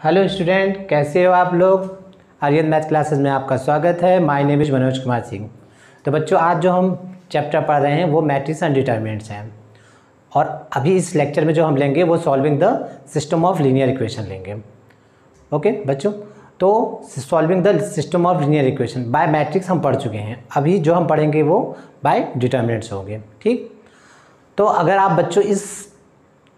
Hello student, कैसे हो आप लोग। आर्यन मैथ क्लासेस में आपका स्वागत है। My name is Manoj Kumar Singh. तो बच्चों, आज जो हम चैप्टर पढ़ रहे हैं वो मैट्रिक्स एंड डिटरमिनेंट्स हैं, और अभी इस लेक्चर में जो हम लेंगे वो solving the system of linear equation लेंगे। ओके बच्चों, तो solving the system of linear equation by matrix हम पढ़ चुके हैं। अभी जो हम पढ़ेंगे वो बाय डिटरमिनेंट्स होंगे। ठीक, तो अगर आप बच्चों इस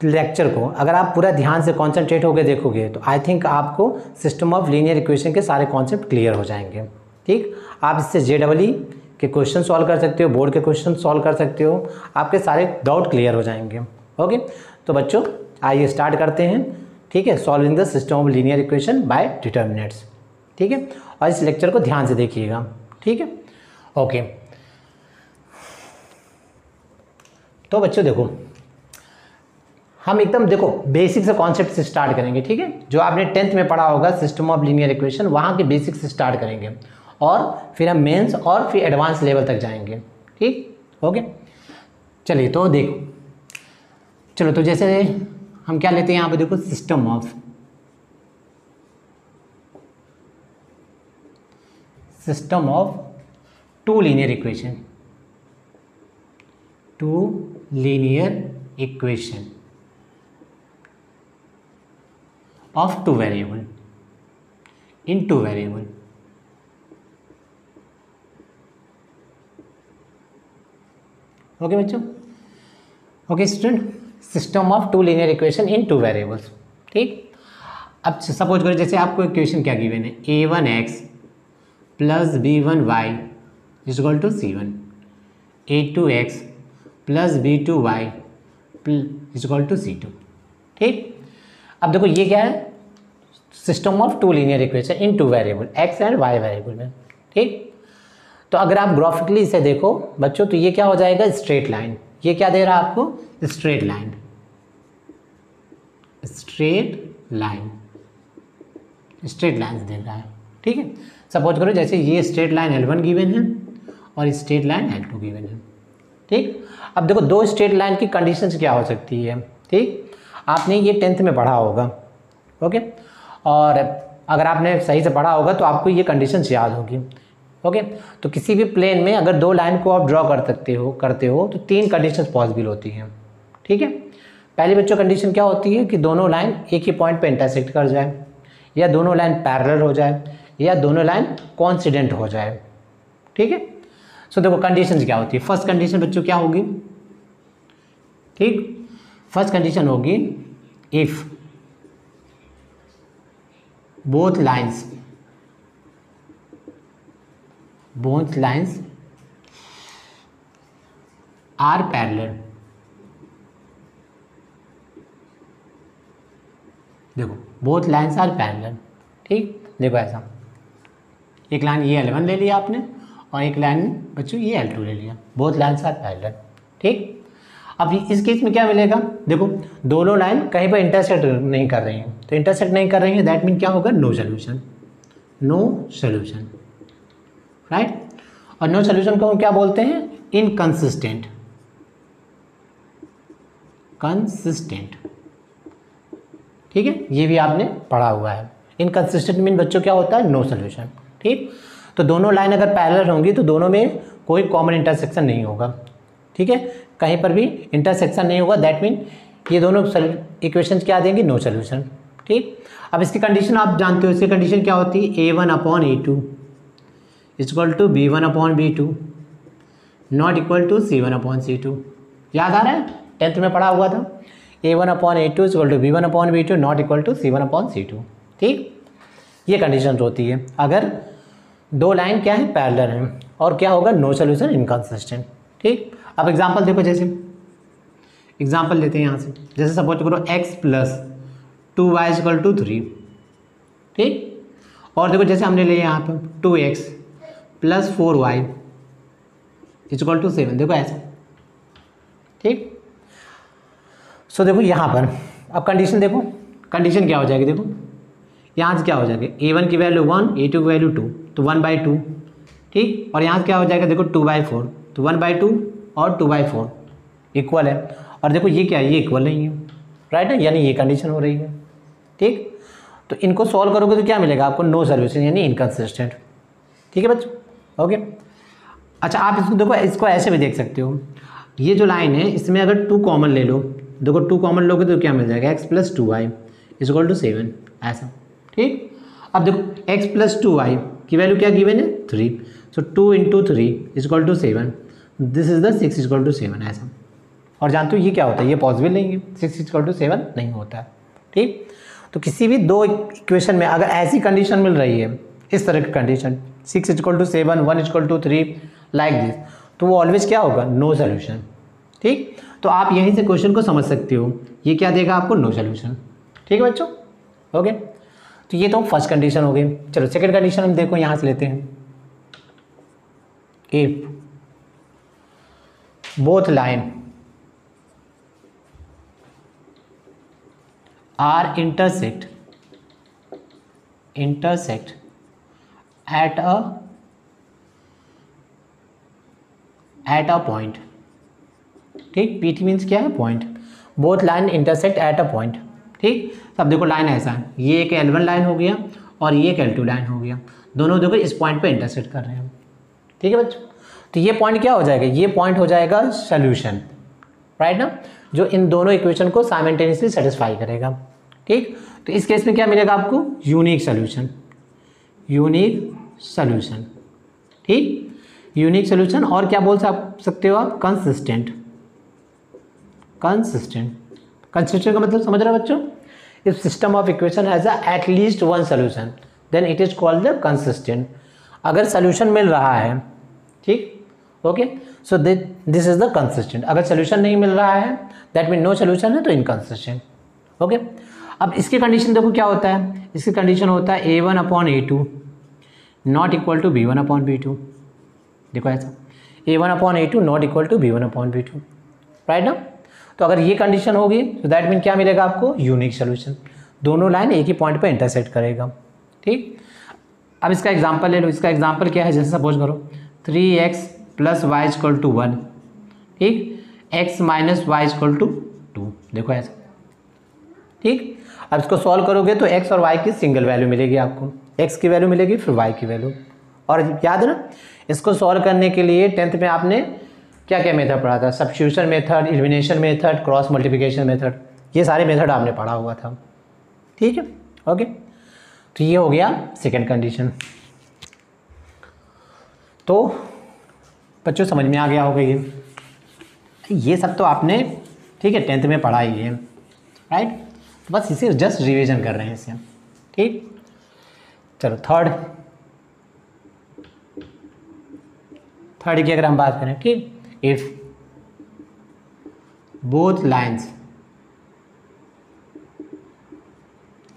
लेक्चर को अगर आप पूरा ध्यान से कॉन्सेंट्रेट होकर देखोगे तो आई थिंक आपको सिस्टम ऑफ लीनियर इक्वेशन के सारे कॉन्सेप्ट क्लियर हो जाएंगे। ठीक, आप इससे JEE के क्वेश्चन सॉल्व कर सकते हो, बोर्ड के क्वेश्चन सॉल्व कर सकते हो, आपके सारे डाउट क्लियर हो जाएंगे। ओके, तो बच्चों आइए स्टार्ट करते हैं। ठीक है, solving the system of linear equation by determinants. ठीक है, और इस लेक्चर को ध्यान से देखिएगा। ठीक है, ओके। तो बच्चों देखो, हम एकदम देखो बेसिक से कॉन्सेप्ट से स्टार्ट करेंगे। ठीक है, जो आपने 10th में पढ़ा होगा सिस्टम ऑफ लीनियर इक्वेशन, वहाँ के बेसिक से स्टार्ट करेंगे और फिर हम मेंस और फिर एडवांस लेवल तक जाएंगे। ठीक, ओके। चलिए तो देखो, चलो तो जैसे हम क्या लेते हैं यहाँ पे, देखो system of two linear equation of two variable in two variable। Okay बच्चों, okay student, system of two linear equation in two variables. ठीक, अब सपोज करो जैसे आपको इक्वेशन क्या गिवन है, a1x plus b1y is equal to c1, a2x plus b2y is equal to c2। ठीक, अब देखो ये क्या है, system of two linear equation in two variable x and y variable में। ठीक, तो अगर आप ग्राफिकली इसे देखो बच्चों तो ये क्या हो जाएगा, स्ट्रेट लाइन। ये क्या दे रहा है आपको, स्ट्रेट लाइन दे रहा है। ठीक है, सपोज करो जैसे ये स्ट्रेट लाइन L1 गिवन है और स्ट्रेट लाइन L2 गिवन है। ठीक, अब देखो दो स्ट्रेट लाइन की कंडीशंस क्या हो सकती है। ठीक, आपने ये 10th में पढ़ा होगा। ओके, और अगर आपने सही से पढ़ा होगा तो आपको ये कंडीशंस याद होगी। ओके, तो किसी भी प्लेन में अगर दो लाइन को आप ड्रॉ करते हो तो तीन कंडीशंस पॉसिबल होती हैं। ठीक है, पहली बच्चों कंडीशन क्या होती है कि दोनों लाइन एक ही पॉइंट पे इंटरसेक्ट कर जाए, या दोनों लाइन पैरेलल हो जाए, या दोनों लाइन कोइंसिडेंट हो जाए। ठीक है, सो देखो कंडीशंस क्या होती है। फर्स्ट कंडीशन बच्चों क्या होगी, ठीक, फर्स्ट कंडीशन होगी if both lines are parallel। देखो both lines are parallel। ठीक, देखो ऐसा एक लाइन ये L1 ले लिया आपने और एक लाइन बच्चों ये L2 ले लिया, both lines are parallel। ठीक, अब इस केस में क्या मिलेगा, देखो दोनों लाइन कहीं पर इंटरसेक्ट नहीं कर रही हैं, तो इंटरसेक्ट नहीं कर रही हैं दैट मीन क्या होगा, नो सोल्यूशन, राइट। और नो सोल्यूशन को हम क्या बोलते हैं, इनकंसिस्टेंट। ठीक है, ये भी आपने पढ़ा हुआ है। इनकंसिस्टेंट मीन बच्चों क्या होता है, नो सोल्यूशन। ठीक, तो दोनों लाइन अगर पैरेलल होंगी तो दोनों में कोई कॉमन इंटरसेक्शन नहीं होगा। ठीक है, कहीं पर भी इंटरसेक्शन नहीं होगा दैट मीन ये दोनों इक्वेशंस क्या देंगे, नो सोल्यूशन। ठीक, अब इसकी कंडीशन आप जानते हो, इसकी कंडीशन क्या होती है, a1/a2 is equal to b1/b2 not equal to c1/c2। याद आ रहा है, 10th में पढ़ा हुआ था, a1/a2 is equal to b1/b2 not equal to c1/c2। ठीक, ये कंडीशन होती है अगर दो लाइन क्या है, पैरेलल हैं, और क्या होगा, नो सोल्यूशन, इनकंसिस्टेंट। ठीक, अब एग्जाम्पल देखो, जैसे एग्जाम्पल लेते हैं यहाँ से, जैसे सपोज करो x plus 2y is equal to 3। ठीक, और देखो जैसे हमने लिया यहाँ पर 2x plus 4y is equal to 7। देखो ऐसा। ठीक, सो देखो यहाँ पर अब कंडीशन देखो, कंडीशन क्या हो जाएगी, देखो यहाँ से क्या हो जाएगा, a1 की वैल्यू 1, a2 की वैल्यू 2, तो 1/2। ठीक, और यहाँ से क्या हो जाएगा, देखो 2/4, तो 1/2 और 2/4 इक्वल है। और देखो ये क्या है, ये इक्वल नहीं है, राइट है, यानी ये कंडीशन हो रही है। ठीक, तो इनको सॉल्व करोगे तो क्या मिलेगा आपको, नो सोल्यूशन यानी इनकंसिस्टेंट। ठीक है बच्चों, ओके। अच्छा आप इसको देखो, इसको ऐसे भी देख सकते हो, ये जो लाइन है इसमें अगर 2 कॉमन ले लो, देखो 2 कॉमन लोगे तो क्या मिल जाएगा, x + 2y = 7 ऐसा। ठीक, अब देखो x + 2y की वैल्यू क्या गिवन है 3, सो 2 × 3 = 7, दिस इज द 6 = 7 ऐसा। और जानते हो ये क्या होता है, ये पॉसिबल नहीं है, 6 = 7 नहीं होता है। ठीक, तो किसी भी 2 इक्वेशन में अगर ऐसी कंडीशन मिल रही है, इस तरह की कंडीशन 6 = 7, 1 = 3 लाइक दिस, तो वो ऑलवेज क्या होगा, नो सोल्यूशन। ठीक, तो आप यहीं से क्वेश्चन को समझ सकते हो, ये क्या देगा आपको, नो सोल्यूशन। ठीक है बच्चों, ओके। तो ये तो फर्स्ट कंडीशन हो गई। चलो सेकंड कंडीशन हम देखो यहाँ से लेते हैं, if both line are intersect at a point। ठीक, PT मीन्स क्या है, point. Both line intersect at a point. ठीक, अब देखो लाइन ऐसा है, ये एक L1 लाइन हो गया और ये एक L2 लाइन हो गया, दोनों देखो इस पॉइंट पे इंटरसेक्ट कर रहे हैं। ठीक है बच्चों, तो ये पॉइंट क्या हो जाएगा, ये पॉइंट हो जाएगा सोल्यूशन, राइट ना, जो इन दोनों इक्वेशन को साइमल्टेनियसली सेटिस्फाई करेगा। ठीक, तो इस केस में क्या मिलेगा आपको, यूनिक सोल्यूशन। ठीक, यूनिक सोल्यूशन, और क्या बोल सकते हो आप, कंसिस्टेंट का मतलब समझ रहे हो बच्चों, if system of equation has at least 1 solution then it is called the consistent. अगर सोल्यूशन मिल रहा है, ठीक, okay, so this is the consistent. अगर सोल्यूशन नहीं मिल रहा है दैट मीन नो सोल्यूशन है, तो इनकंसिस्टेंट। ओके, अब इसकी कंडीशन देखो क्या होता है, इसकी कंडीशन होता है A1/A2 not equal to B1/B2। देखो ऐसा, A1/A2 not equal to B1/B2, right ना। तो अगर ये कंडीशन होगी तो दैट मीन क्या मिलेगा आपको, यूनिक सोल्यूशन, दोनों लाइन एक ही पॉइंट पे इंटरसेक्ट करेगा। ठीक, अब इसका एग्जांपल ले लो। इसका एग्जांपल क्या है, जैसे सपोज करो 3x + y = 1, ठीक, x - y = 2, देखो ऐसा। ठीक, अब इसको सॉल्व करोगे तो x और y की सिंगल वैल्यू मिलेगी आपको, x की वैल्यू मिलेगी फिर y की वैल्यू। और याद है ना, इसको सॉल्व करने के लिए 10th में आपने क्या क्या मेथड पढ़ा था, substitution method, elimination method, cross multiplication method, ये सारे मेथड आपने पढ़ा हुआ था। ठीक है, ओके। तो ये हो गया सेकंड कंडीशन। तो बच्चों समझ में आ गया होगा ये सब तो आपने, ठीक है, 10th में पढ़ा ही है, राइट। तो बस इसे जस्ट रिवीजन कर रहे हैं इसे। ठीक, चलो थर्ड की अगर हम बात करें, ठीक, if both lines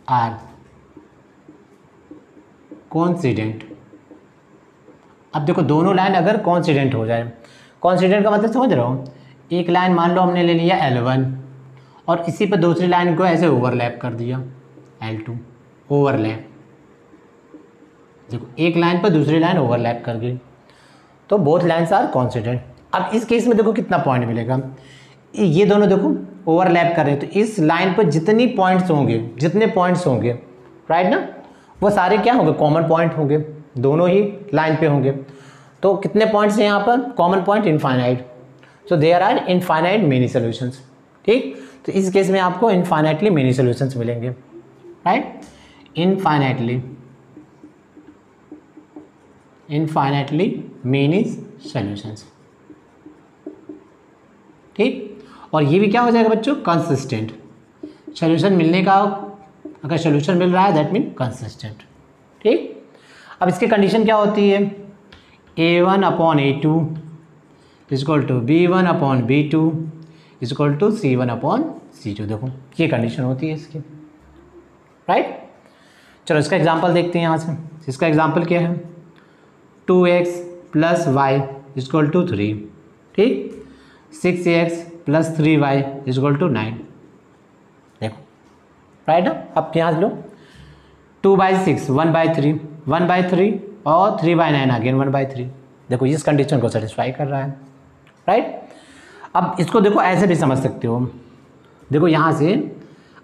are coincident. अब देखो दोनों लाइन अगर कोइंसिडेंट हो जाए, कोइंसिडेंट का मतलब समझ रहे हो, एक लाइन मान लो हमने ले लिया L1 और इसी पर दूसरी लाइन को ऐसे ओवरलैप कर दिया L2, ओवरलैप। देखो एक लाइन पर दूसरी लाइन ओवरलैप कर गई, तो बोथ लाइन्स आर कोइंसिडेंट। अब इस केस में देखो कितना पॉइंट मिलेगा, ये दोनों देखो ओवरलैप कर रहे हैं, तो इस लाइन पर जितने पॉइंट्स होंगे, राइट ना, वो सारे क्या होंगे, कॉमन पॉइंट होंगे, दोनों ही लाइन पे होंगे। तो कितने पॉइंट्स हैं यहाँ पर, common point infinite, so there are infinite many solutions. ठीक, तो इस केस में आपको इनफाइनाइटली मेनी सोल्यूशंस मिलेंगे, राइट, इनफाइनाइटली मेनी सोल्यूशंस। ठीक, और ये भी क्या हो जाएगा बच्चों, कंसिस्टेंट। सोल्यूशन मिलने का, अगर सोल्यूशन मिल रहा है दैट मीन कंसिस्टेंट। ठीक, अब इसकी कंडीशन क्या होती है, A1/A2 = B1/B2 = C1/C2। देखो ये कंडीशन होती है इसकी, राइट। चलो इसका एग्जांपल देखते हैं यहाँ से। इसका एग्जांपल क्या है, 2x + y = 3, ठीक, 6x + 3y = 9। देखो, राइट ना। अब यहाँ लो 2/6 1/3 1/3 और 3/9 अगेन 1/3। देखो इस कंडीशन को सेटिस्फाई कर रहा है, राइट। अब इसको देखो ऐसे भी समझ सकते हो, देखो यहाँ से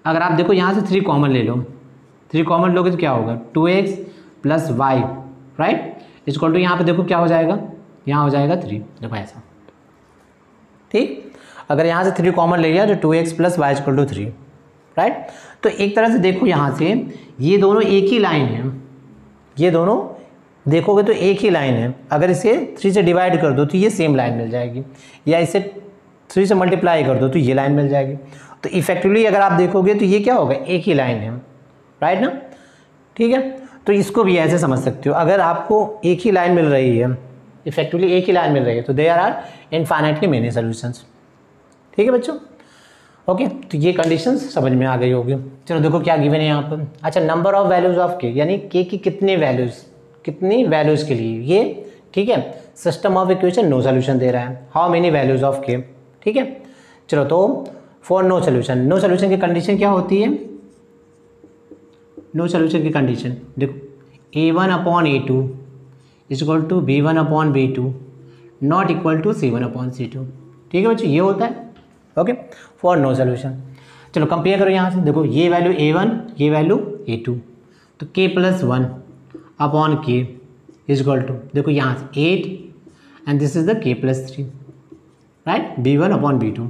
अगर आप देखो यहाँ से 3 कॉमन ले लो, 3 कॉमन लोगे तो क्या होगा 2x plus Y, right, equal to यहाँ पे देखो क्या हो जाएगा, यहाँ हो जाएगा 3, देखो ऐसा, ठीक। अगर यहाँ से 3 कॉमन ले लिया तो 2x plus Y equal to 3, right. तो एक तरह से देखो यहाँ से ये दोनों एक ही लाइन है, ये दोनों देखोगे तो एक ही लाइन है। अगर इसे 3 से डिवाइड कर दो तो ये सेम लाइन मिल जाएगी, या इसे 3 से मल्टीप्लाई कर दो तो ये लाइन मिल जाएगी। तो इफेक्टिवली अगर आप देखोगे तो ये क्या होगा, एक ही लाइन है, राइट ना, ठीक है। तो इसको भी ऐसे समझ सकते हो, अगर आपको एक ही लाइन मिल रही है, इफेक्टिवली एक ही लाइन मिल रही है, तो there are infinitely many solutions, ठीक है बच्चों। ओके, तो ये कंडीशंस समझ में आ गई होगी। चलो देखो क्या गिवन है यहाँ पर। अच्छा, नंबर ऑफ वैल्यूज ऑफ के, यानी के की कितनी वैल्यूज के लिए ये, ठीक है। System of equation no solution दे रहा है, हाउ मेनी वैल्यूज ऑफ के, ठीक है। चलो तो फॉर नो सोल्यूशन की कंडीशन क्या होती है, नो सोल्यूशन की कंडीशन देखो a1 upon a2 equal to b1 upon b2 not equal to c1 upon c2, ठीक है बच्चों, ये होता है ओके फॉर नो सोल्यूशन। चलो कंपेयर करो यहाँ से, देखो ये वैल्यू a1, ये वैल्यू a2, तो k plus 1 upon k equal to, देखो यहाँ से 8 and this is the k plus 3, right, b1 upon b2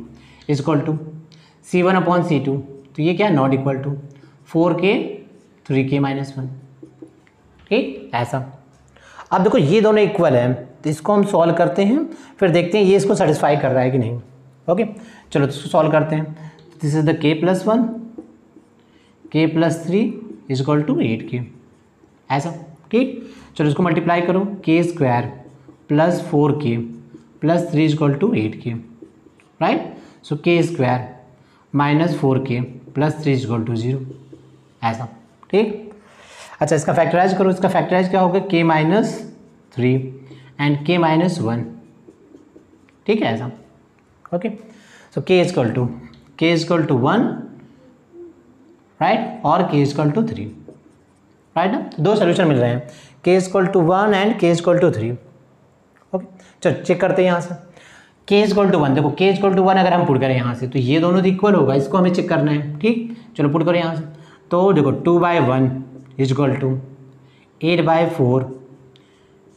equal to c1 upon c2, तो ये क्या है not equal to 4k 3k minus 1, ठीक ऐसा। अब देखो ये दोनों इक्वल है, तो इसको हम सॉल्व करते हैं, फिर देखते हैं ये इसको सेटिस्फाई कर रहा है कि नहीं। ओके चलो इसको सॉल्व करते हैं। This is the k plus 1, k plus 3 equal to 8k, ऐसा, ठीक। चलो इसको मल्टीप्लाई करो, k square plus 4k plus 3 equal to 8k, right. So k square minus 4k plus 3 equal to 0, ऐसा, ठीक। अच्छा इसका फैक्टराइज करो, इसका फैक्टराइज क्या होगा k minus 3 and k minus 1, ठीक है ऐसा, okay. So k equal to 1, right, और k इक्वल टू 3, राइट ना, दो सोल्यूशन मिल रहे हैं, k equal to 1 and k equal to 3, okay. चलो चेक करते हैं यहाँ से, k इक्वल टू 1, देखो k इक्वल टू 1 अगर हम पुट करें यहाँ से तो ये दोनों तो इक्वल होगा, इसको हमें चेक करना है, ठीक। चलो पुट करो यहाँ से, तो देखो 2/1 इक्वल टू 8/4,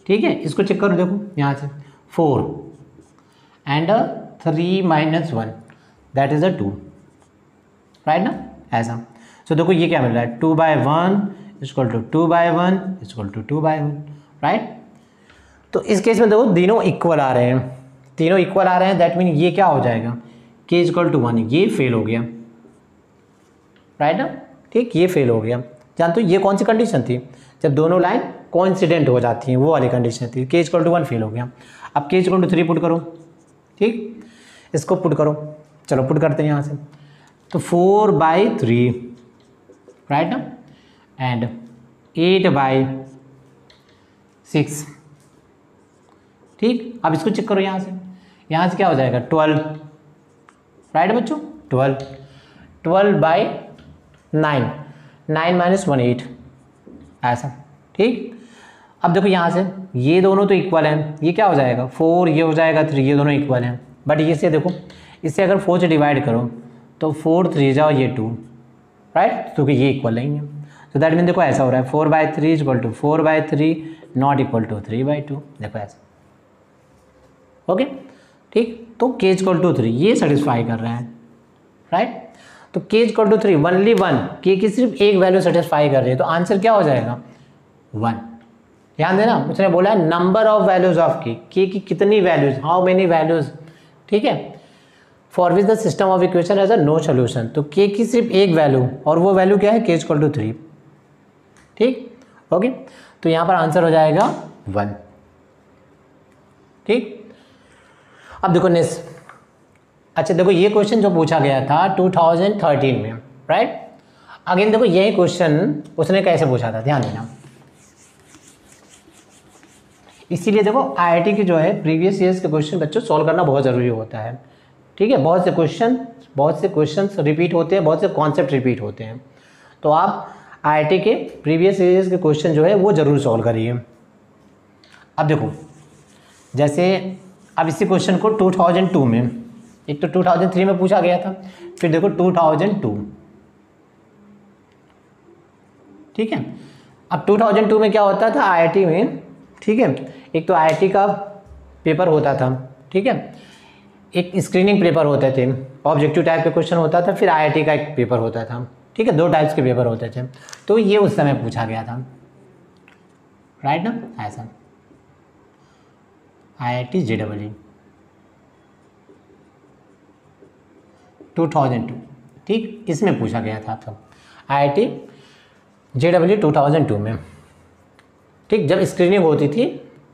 ठीक है। इसको चेक करो, देखो यहाँ से 4 and 3 minus 1 that is 2, right ना, ऐसा। सो देखो ये क्या मिल रहा है 2/1 equal to 2/1 equal to 2/1, right. तो इस केस में देखो तीनों इक्वल आ रहे हैं, तीनों इक्वल आ रहे हैं, दैट मीन ये क्या हो जाएगा k इक्वल टू 1, ये फेल हो गया, राइट ना, ठीक, ये फेल हो गया। जानते हो ये कौन सी कंडीशन थी, जब दोनों लाइन कोइंसिडेंट हो जाती हैं, वो वाली कंडीशन थी। k इक्वल टू 1 फेल हो गया। अब k इक्वल टू 3 पुट करो, ठीक, इसको पुट करो, चलो पुट करते हैं यहाँ से, तो 4/3, राइट ना, एंड 8/6, ठीक। अब इसको चेक करो यहाँ से क्या हो जाएगा 12, राइट बच्चों, 12/9, 9 माइनस 1 8, ऐसा, ठीक। अब देखो यहाँ से ये दोनों तो इक्वल हैं, ये क्या हो जाएगा 4, ये हो जाएगा 3, ये दोनों इक्वल हैं, बट ये से देखो इससे अगर 4 से डिवाइड करो तो 4 3 जाओ ये 2, राइट, क्योंकि ये इक्वल नहीं है। तो दैट मीन देखो ऐसा हो रहा है 4/3 equal to 4/3 not equal to 3/2, देखो ऐसा, ओके, ठीक। तो k इक्वल टू 3 ये सेटिस्फाई कर रहा है, राइट। तो k equal to 3 only 1, k की सिर्फ एक वैल्यू सेटिस्फाई कर रही है, तो आंसर क्या हो जाएगा 1। ध्यान देना, उसने बोला है number of values of k की कितनी वैल्यूज, हाउ मेनी वैल्यूज, ठीक है, for which the system of equation as a no solution. तो k की सिर्फ एक वैल्यू, और वो वैल्यू क्या है k इक्वल टू 3, ठीक, ओके। तो यहाँ पर आंसर हो जाएगा 1, ठीक। अब देखो नेक्स्ट, अच्छा देखो ये क्वेश्चन जो पूछा गया था 2013 में, राइट। अगेन देखो यही क्वेश्चन उसने कैसे पूछा था, ध्यान देना। इसीलिए देखो आईआईटी की जो है प्रीवियस ईयर्स के क्वेश्चन बच्चों सॉल्व करना बहुत ज़रूरी होता है, ठीक है। बहुत से क्वेश्चन रिपीट होते हैं, बहुत से कॉन्सेप्ट रिपीट होते हैं, तो आप आईआईटी के प्रीवियस ईयर्स के क्वेश्चन जो है वो ज़रूर सॉल्व करिए। अब देखो जैसे अब इसी क्वेश्चन को 2002 में, एक तो 2003 में पूछा गया था, फिर देखो 2002, ठीक है। अब 2002 में क्या होता था आईआईटी में, ठीक है, एक तो आईआईटी का पेपर होता था, ठीक है, एक स्क्रीनिंग पेपर होते थे, ऑब्जेक्टिव टाइप के क्वेश्चन होता था, फिर आईआईटी का एक पेपर होता था, ठीक है, 2 टाइप्स के पेपर होते थे। तो ये उस समय पूछा गया था, राइट ना, ऐसा आईआईटी जेईई 2002, ठीक, इसमें पूछा गया था आप सब आईआईटी जेईई 2002 में, ठीक, जब स्क्रीनिंग होती थी,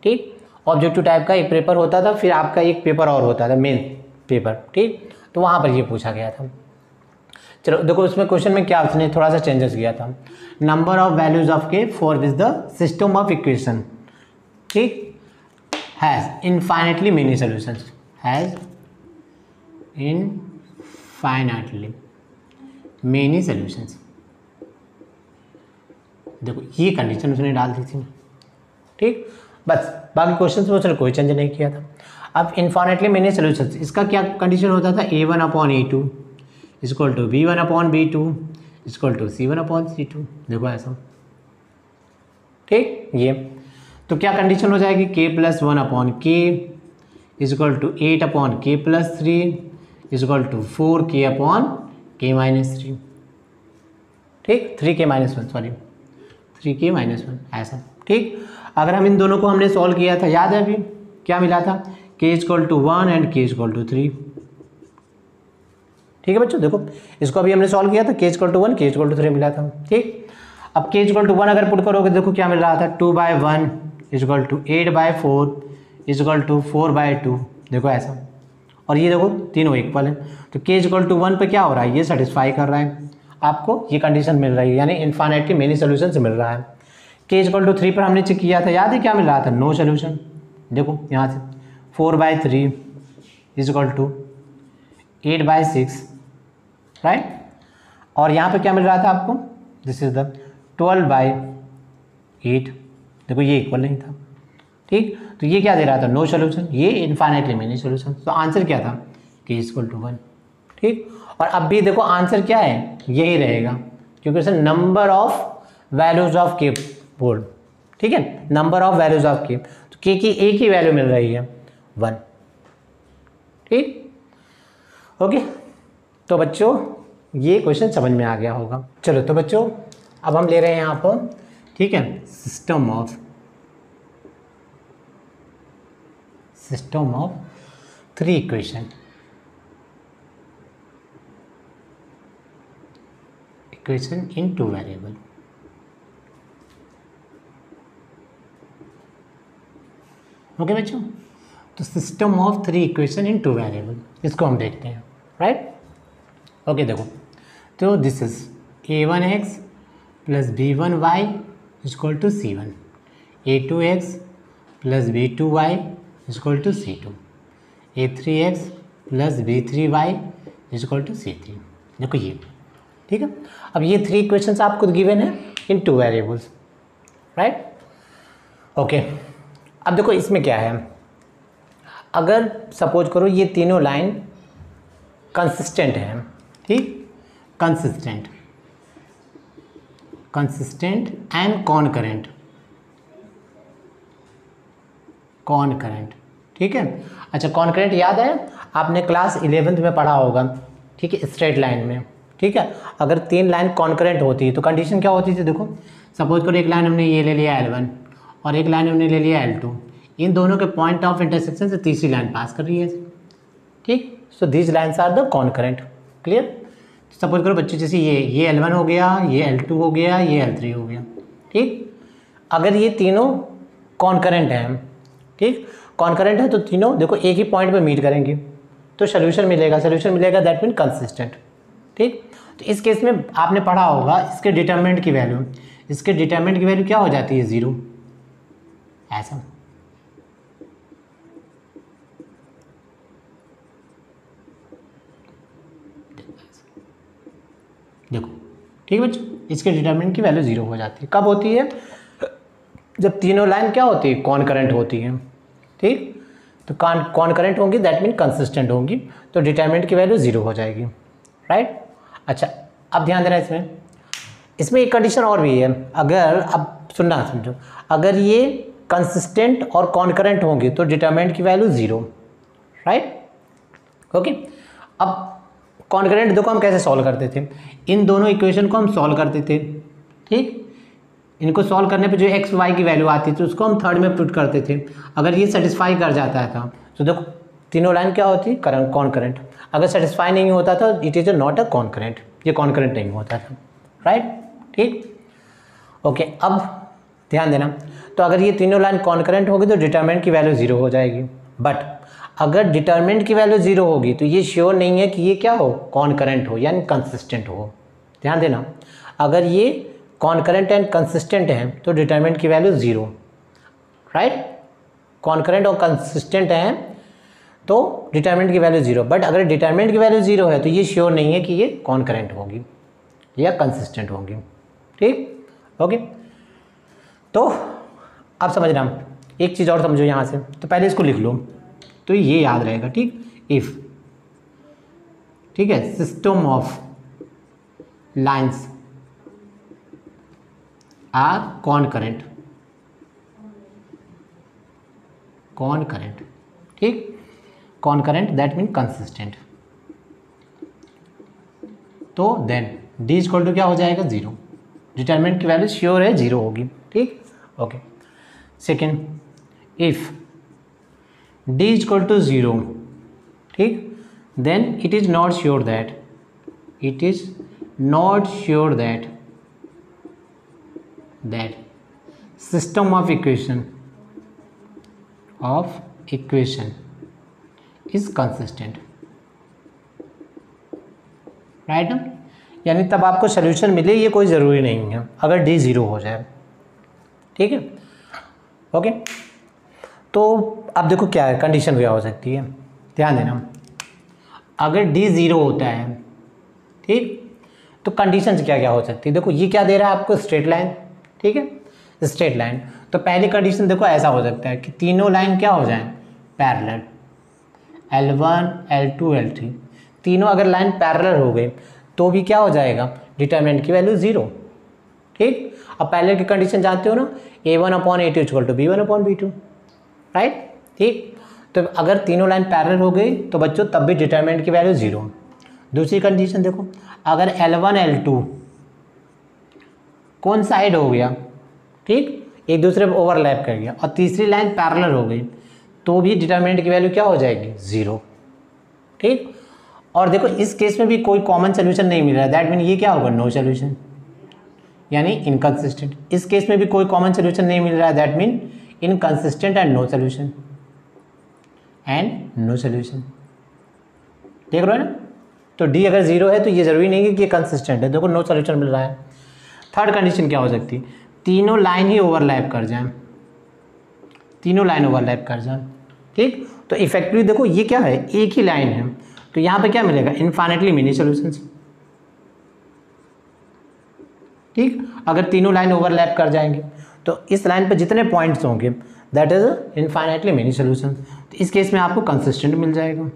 ठीक, ऑब्जेक्टिव टाइप का एक पेपर होता था, फिर आपका एक पेपर और होता था मेन पेपर, ठीक, तो वहाँ पर ये पूछा गया था। चलो देखो उसमें क्वेश्चन में क्या उसने थोड़ा सा चेंजेस किया था, number of values of k for which the system of equation, ठीक, has infinitely many solutions, has infinitely many solutions. देखो ये कंडीशन उसने डाल दी थी, ठीक, बस बाकी क्वेश्चन में उसने कोई चेंज नहीं किया था। अब इनफाइनाइटली मेनी सॉल्यूशंस, इसका क्या कंडीशन होता था, A1/A2 equal to B1/B2 equal to C1/C2, देखो ऐसा, ठीक, ये तो क्या कंडीशन हो जाएगी, K+1/K equal to 8/K+3 equal to 4K/K-3, ठीक, 3K-1 सॉरी 3K-1 ऐसा, ठीक। अगर हम इन दोनों को हमने सॉल्व किया था, याद है अभी क्या मिला था, K=1 एंड K=3, ठीक है बच्चों। देखो इसको अभी हमने सॉल्व किया था, K=1 K=3 मिला था, ठीक। अब K=1 अगर पुट करोगे देखो क्या मिल रहा था, 2/1 इक्वल टू 8/4 इक्वल टू 4/2, देखो ऐसा, और ये देखो तीनों इक्वल है, तो K=1 पे क्या हो रहा है, ये सेटिस्फाई कर रहा है, आपको ये कंडीशन मिल रही है, यानी इनफाइनाइटली मेनी सॉल्यूशंस मिल रहा है। K=3 पर हमने चेक किया था, याद है क्या मिल रहा था, नो सॉल्यूशन, देखो यहाँ से 4/3 इक्वल टू 8/6, राइट, और यहाँ पे क्या मिल रहा था आपको, दिस इज द 12/8, देखो ये इक्वल नहीं था, ठीक, तो ये क्या दे रहा था, नो सॉल्यूशन, ये इनफाइनाइटली मेनी सॉल्यूशन, तो आंसर क्या था, K=1, ठीक। और अब भी देखो आंसर क्या है, यही रहेगा, क्योंकि उसे नंबर ऑफ वैल्यूज ऑफ के बोर्ड, ठीक है, नंबर ऑफ वैल्यूज ऑफ के, तो के की एक ही वैल्यू मिल रही है 1, ठीक, ओके। तो बच्चों ये क्वेश्चन समझ में आ गया होगा। चलो तो बच्चों अब हम ले रहे हैं यहाँ पर, ठीक है, system of 3 equation in 2 variable. Okay बच्चों, तो system of 3 equation in 2 variable, इसको हम देखते हैं, राइट। ओके देखो, तो this is A1x plus B1y equal to C1, A2x plus B2y equal to C2, A3x plus B3y equal to C3, देखो ये, ठीक है। अब ये 3 इक्वेशंस आपको गिवन है इन 2 वेरिएबल्स, राइट, ओके। अब देखो इसमें क्या है, अगर सपोज करो ये तीनों लाइन कंसिस्टेंट है, ठीक, कंसिस्टेंट एंड कॉनकरेंट, ठीक है। अच्छा कॉनकरेंट याद है, आपने क्लास 11th में पढ़ा होगा, ठीक है, स्ट्रेट लाइन में, ठीक है, अगर 3 लाइन कॉनकरेंट होती है तो कंडीशन क्या होती थी, देखो सपोज करो एक लाइन हमने ये ले लिया L1 और एक लाइन हमने ले लिया L2, इन दोनों के पॉइंट ऑफ इंटरसेक्शन से तीसरी लाइन पास कर रही है, ठीक, so these lines are the concurrent, clear. Suppose करो बच्चे जैसे ये L1 हो गया, ये L2 हो गया, ये L3 हो गया, ठीक, अगर ये तीनों कॉनकरेंट हैं, ठीक, कॉनकरेंट है तो तीनों देखो एक ही पॉइंट पे मीट करेंगे तो सोल्यूशन मिलेगा, दैट मीन कंसिस्टेंट, ठीक। तो इस केस में आपने पढ़ा होगा इसके डिटरमिनेंट की वैल्यू क्या हो जाती है, 0, ऐसा, देखो, ठीक है बच्चों, इसके डिटरमिनेंट की वैल्यू 0 हो जाती है, कब होती है, जब तीनों लाइन क्या होती है, कॉनकरेंट होती है, ठीक, तो कॉनकरेंट होंगी दैट मीन कंसिस्टेंट होंगी, तो डिटरमिनेंट की वैल्यू 0 हो जाएगी, राइट। अच्छा अब ध्यान देना इसमें, इसमें एक कंडीशन और भी है, अगर अब सुनना समझो, अगर ये कंसिस्टेंट और कॉन्करेंट होंगे तो डिटरमिनेंट की वैल्यू 0, राइट। ओके, अब कॉन्करेंट देखो हम कैसे सॉल्व करते थे, इन दोनों इक्वेशन को हम सॉल्व करते थे, ठीक। इनको सॉल्व करने पे जो एक्स वाई की वैल्यू आती थी उसको हम थर्ड में पुट करते थे। अगर ये सेटिस्फाई कर जाता था तो देखो तीनों लाइन क्या होती कॉन्करेंट, अगर सेटिस्फाई नहीं होता था it is not a concurrent, ये कॉन्करेंट नहीं होता था, राइट, ठीक। ओके, अब ध्यान देना, तो अगर ये तीनों लाइन कॉन्करेंट होगी तो डिटरमिनेंट की वैल्यू 0 हो जाएगी। बट अगर डिटरमिनेंट की वैल्यू 0 होगी तो ये श्योर नहीं है कि ये क्या हो, कॉन्करेंट हो यानी कंसिस्टेंट हो। ध्यान देना, अगर ये कॉन्करेंट एंड कंसिस्टेंट है तो डिटरमिनेंट की वैल्यू 0, राइट। कॉन्करेंट और कंसिस्टेंट हैं तो डिटरमिनेंट की वैल्यू 0, बट अगर डिटरमिनेंट की वैल्यू 0 है तो ये श्योर नहीं है कि ये कॉन्करेंट होगी या कंसिस्टेंट होगी, ठीक। ओके, तो आप समझना, एक चीज़ और समझो यहाँ से, तो पहले इसको लिख लो तो ये याद रहेगा, ठीक। इफ, ठीक है, system of lines are concurrent, ठीक, कॉन्करेंट दैट मीन कंसिस्टेंट, तो देन डी इक्वल टू क्या हो जाएगा 0, डिटरमिनेंट की वैल्यू श्योर है 0 होगी, ठीक। Okay, second, if D equal to 0, ठीक, then it is not sure that system of equation is consistent, right ना, यानी तब आपको सोल्यूशन मिले ये कोई ज़रूरी नहीं है अगर डी 0 हो जाए, ठीक है। ओके, तो अब देखो क्या है कंडीशन क्या हो सकती है, ध्यान देना, अगर डी 0 होता है, ठीक, तो कंडीशन क्या क्या हो सकती है। देखो ये क्या दे रहा है आपको, स्ट्रेट लाइन, ठीक है, स्ट्रेट लाइन। तो पहली कंडीशन देखो ऐसा हो सकता है कि तीनों लाइन क्या हो जाएं, पैरेलल, L1 L2 L3, तीनों अगर लाइन पैरेलल हो गए तो भी क्या हो जाएगा, डिटरमिनेंट की वैल्यू 0, ठीक। अब पैरेलल की कंडीशन जानते हो ना, A1/A2 equal to B1/B2, right, ठीक। तो अगर तीनों लाइन पैरेलल हो गई तो बच्चों तब भी डिटरमिनेंट की वैल्यू 0। दूसरी कंडीशन देखो, अगर L1 L2 कौन साइड हो गया, ठीक, एक दूसरे पर ओवरलैप कर गया, और तीसरी लाइन पैरेलल हो गई तो भी डिटरमिनेंट की वैल्यू क्या हो जाएगी 0, ठीक। और देखो इस केस में भी कोई कॉमन सोल्यूशन नहीं मिल रहा है, दैट मीन ये क्या होगा, नो सोल्यूशन यानी इनकंसिस्टेंट। इस केस में भी कोई कॉमन सोल्यूशन नहीं मिल रहा है, that mean inconsistent and no solution, देख रहे हो ना। तो डी अगर 0 है तो ये जरूरी नहीं है कि ये कंसिस्टेंट है, देखो नो सोल्यूशन मिल रहा है। थर्ड कंडीशन क्या हो सकती है, तीनों लाइन ही ओवरलैप कर जाएं, ठीक। तो इफेक्टिवली देखो ये क्या है, एक ही लाइन है, तो यहाँ पे क्या मिलेगा, इनफाइनाइटली मेनी सॉल्यूशंस, ठीक। अगर तीनों लाइन ओवरलैप कर जाएंगे तो इस लाइन पे जितने पॉइंट्स होंगे that is infinitely many solutions, तो इस केस में आपको कंसिस्टेंट मिल जाएगा,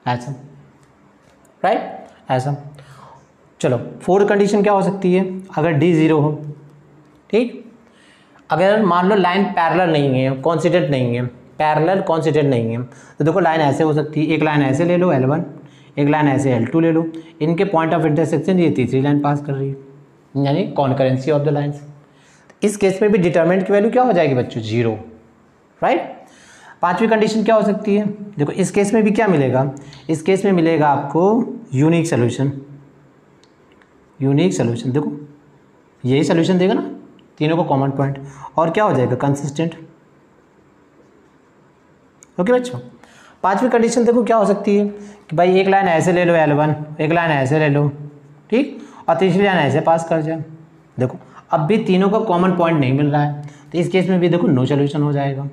ऐसा, राइट, ऐसा। चलो फोर्थ कंडीशन क्या हो सकती है, अगर डी 0 हो, ठीक। अगर मान लो लाइन पैरेलल नहीं है, कॉन्सिडेंट नहीं है, तो देखो लाइन ऐसे हो सकती है, एक लाइन ऐसे ले लो L1, एक लाइन ऐसे L2 ले लो, इनके पॉइंट ऑफ इंटरसेक्शन ये तीसरी लाइन पास कर रही है, यानी कॉन्करेंसी ऑफ द लाइन्स। इस केस में भी डिटरमिनेंट की वैल्यू क्या हो जाएगी बच्चों, 0, राइट। पांचवी कंडीशन क्या हो सकती है, देखो इस केस में भी क्या मिलेगा, इस केस में मिलेगा आपको यूनिक सोल्यूशन, देखो यही सोल्यूशन देगा ना, तीनों को कॉमन पॉइंट, और क्या हो जाएगा, कंसिस्टेंट। ओके बच्चों, पांचवी कंडीशन देखो क्या हो सकती है कि भाई एक लाइन ऐसे ले लो L1, एक लाइन ऐसे ले लो, ठीक, और तीसरी लाइन ऐसे पास कर जाए। देखो अब भी तीनों का कॉमन पॉइंट नहीं मिल रहा है, तो इस केस में भी देखो नो सोल्यूशन हो जाएगा,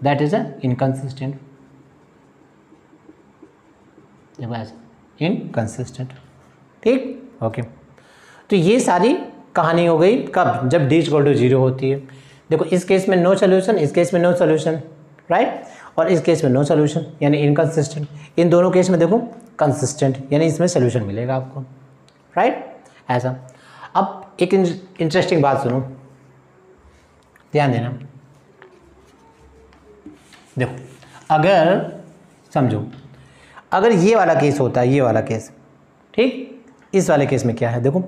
दैट इज इनकंसिस्टेंट, देखो ऐसा इनकंसिस्टेंट, ठीक। ओके, तो ये सारी कहानी हो गई कब, जब डी इक्वल टू 0 होती है। देखो इस केस में नो सोल्यूशन, इस केस में नो सोल्यूशन, राइट, और इस केस में नो सोल्यूशन यानी इनकंसिस्टेंट। इन दोनों केस में देखो कंसिस्टेंट यानी इसमें सोल्यूशन मिलेगा आपको, राइट, ऐसा। अब एक इंटरेस्टिंग बात सुनो, ध्यान देना। देखो अगर समझो, अगर ये वाला केस होता है, ये वाला केस, ठीक, इस वाले केस में क्या है, देखो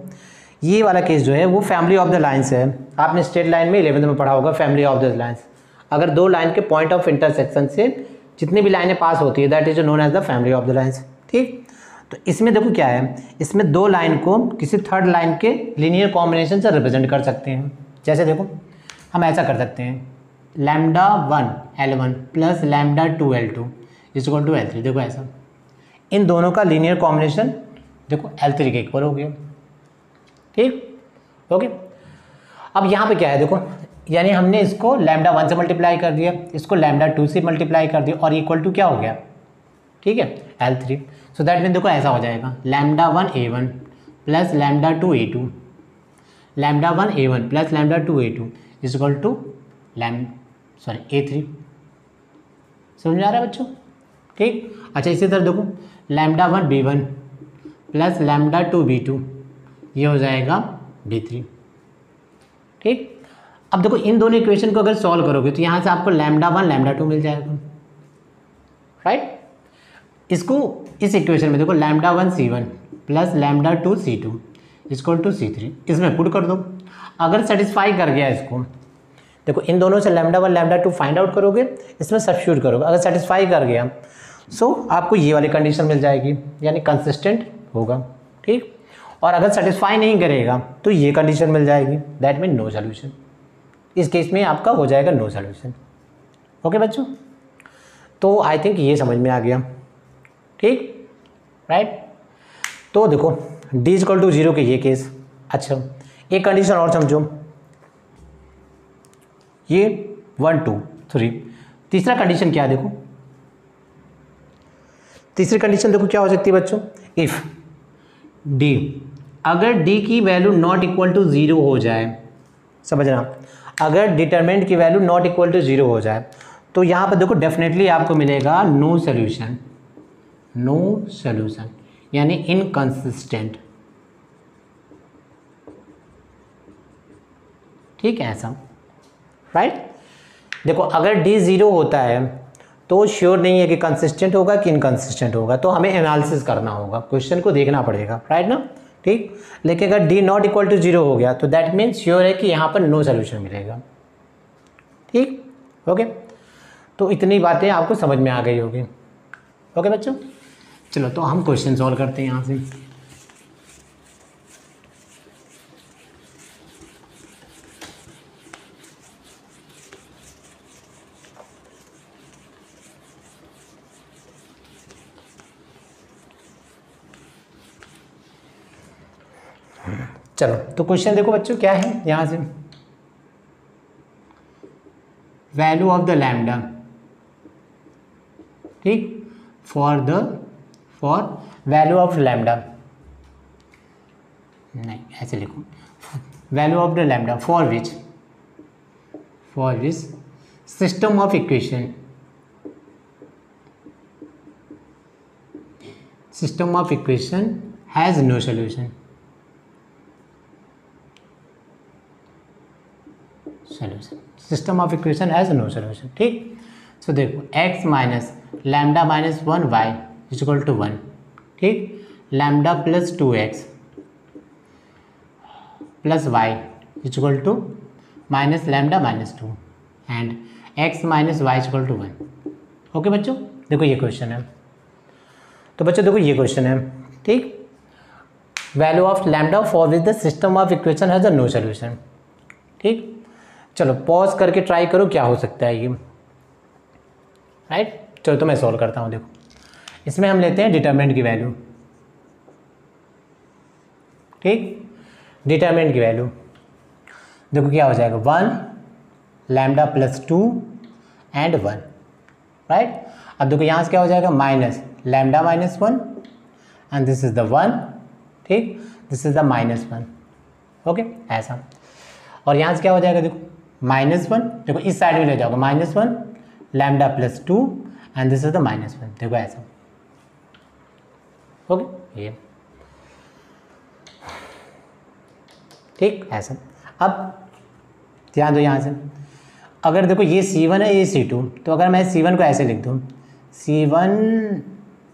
ये वाला केस जो है वो फैमिली ऑफ द लाइन्स है। आपने स्ट्रेट लाइन में 11th में पढ़ा होगा फैमिली ऑफ द लाइन्स। अगर दो लाइन के पॉइंट ऑफ इंटरसेक्शन से जितनी भी लाइनें पास होती है that is known as the family of the lines, ठीक। तो इसमें देखो क्या है, इसमें दो लाइन को किसी थर्ड लाइन के लीनियर कॉम्बिनेशन से रिप्रेजेंट कर सकते हैं। जैसे देखो हम ऐसा कर सकते हैं, lambda 1 L1 plus lambda 2 L2 is equal to L3। देखो ऐसा, इन दोनों का लीनियर कॉम्बिनेशन देखो L3 के इक्वल हो गया, ठीक, ओके। अब यहाँ पे क्या है देखो, यानी हमने इसको लैम्डा 1 से मल्टीप्लाई कर दिया, इसको लैम्डा 2 से मल्टीप्लाई कर दिया और इक्वल टू क्या हो गया, ठीक है, L3। सो दैट मीन देखो ऐसा हो जाएगा, lambda 1 A1 plus lambda 2 A2, lambda 1 A1 plus lambda 2 A2 is equal to A3। समझ में आ रहा है बच्चों, ठीक। अच्छा इसी तरह देखो, lambda 1 B1 plus lambda 2 B2 ये हो जाएगा D3, ठीक। अब देखो इन दोनों इक्वेशन को अगर सॉल्व करोगे तो यहाँ से आपको लैम्डा 1 लैम्डा 2 मिल जाएगा, राइट। इसको इस इक्वेशन में देखो, lambda 1 C1 plus lambda 2 C2 equal to C3, इसमें पुट कर दो। अगर सेटिस्फाई कर गया इसको, देखो इन दोनों से लैम्डा 1 लैम्डा 2 फाइंड आउट करोगे, इसमें सब्स्टिट्यूट करोगे, अगर सेटिस्फाई कर गया सो आपको ये वाली कंडीशन मिल जाएगी, यानी कंसिस्टेंट होगा, ठीक। और अगर सेटिस्फाई नहीं करेगा तो ये कंडीशन मिल जाएगी, दैट मीन नो सोल्यूशन। इस केस में आपका हो जाएगा नो सोल्यूशन, ओके बच्चों। तो आई थिंक ये समझ में आ गया, ठीक, राइट। तो देखो D इक्वल टू 0 के ये केस। अच्छा एक कंडीशन और समझो, ये 1 2 3, तीसरा कंडीशन क्या है देखो, तीसरी कंडीशन देखो क्या हो सकती है बच्चों, इफ D, अगर D की वैल्यू नॉट इक्वल टू 0 हो जाए, समझना, अगर डिटरमिनेंट की वैल्यू नॉट इक्वल टू 0 हो जाए तो यहाँ पर देखो डेफिनेटली आपको मिलेगा नो सोल्यूशन, नो सोल्यूशन यानी इनकंसिस्टेंट, ठीक है ऐसा, राइट। देखो अगर D 0 होता है तो श्योर नहीं है कि कंसिस्टेंट होगा कि इनकंसिस्टेंट होगा, तो हमें एनालिसिस करना होगा, क्वेश्चन को देखना पड़ेगा, राइट ना, ठीक। लेकिन अगर D नॉट इक्वल टू 0 हो गया तो दैट मीन्स श्योर है कि यहाँ पर नो सोल्यूशन मिलेगा, ठीक, ओके। तो इतनी बातें आपको समझ में आ गई होगी, ओके बच्चों। चलो तो हम क्वेश्चन सॉल्व करते हैं यहाँ से। चलो तो क्वेश्चन देखो बच्चों क्या है, यहाँ से वैल्यू ऑफ द लैम्डा, ठीक, फॉर वैल्यू ऑफ लैम्डा, नहीं ऐसे लिखो, value of the lambda for which system of equation has no solution, system of equation has no solution, ठीक। सो देखो x minus lambda minus 1 y is equal to 1, ठीक, lambda plus 2x plus y is equal to minus lambda minus 2 and x minus y is equal to 1, okay बच्चों। देखो ये question है, तो बच्चों देखो ये क्वेश्चन है, ठीक, value of lambda for which the system of equation has a no solution, ठीक। चलो पॉज करके ट्राई करो क्या हो सकता है ये, राइट। चलो तो मैं सॉल्व करता हूँ। देखो इसमें हम लेते हैं डिटरमिनेंट की वैल्यू, ठीक, डिटरमिनेंट की वैल्यू देखो क्या हो जाएगा, 1 लैम्डा प्लस 2 एंड 1, राइट। अब देखो यहाँ से क्या हो जाएगा, minus lambda minus 1 and this is the 1, ठीक, this is the minus 1, okay ऐसा। और यहाँ से क्या हो जाएगा, देखो -1, देखो इस साइड में ले जाओगे, -1 lambda plus 2 and this is the -1, देखो ऐसा, ओके ये। ठीक ऐसा। अब ध्यान दो यहाँ से, अगर देखो ये C1 है ये C2, तो अगर मैं C1 को ऐसे लिख दूँ C1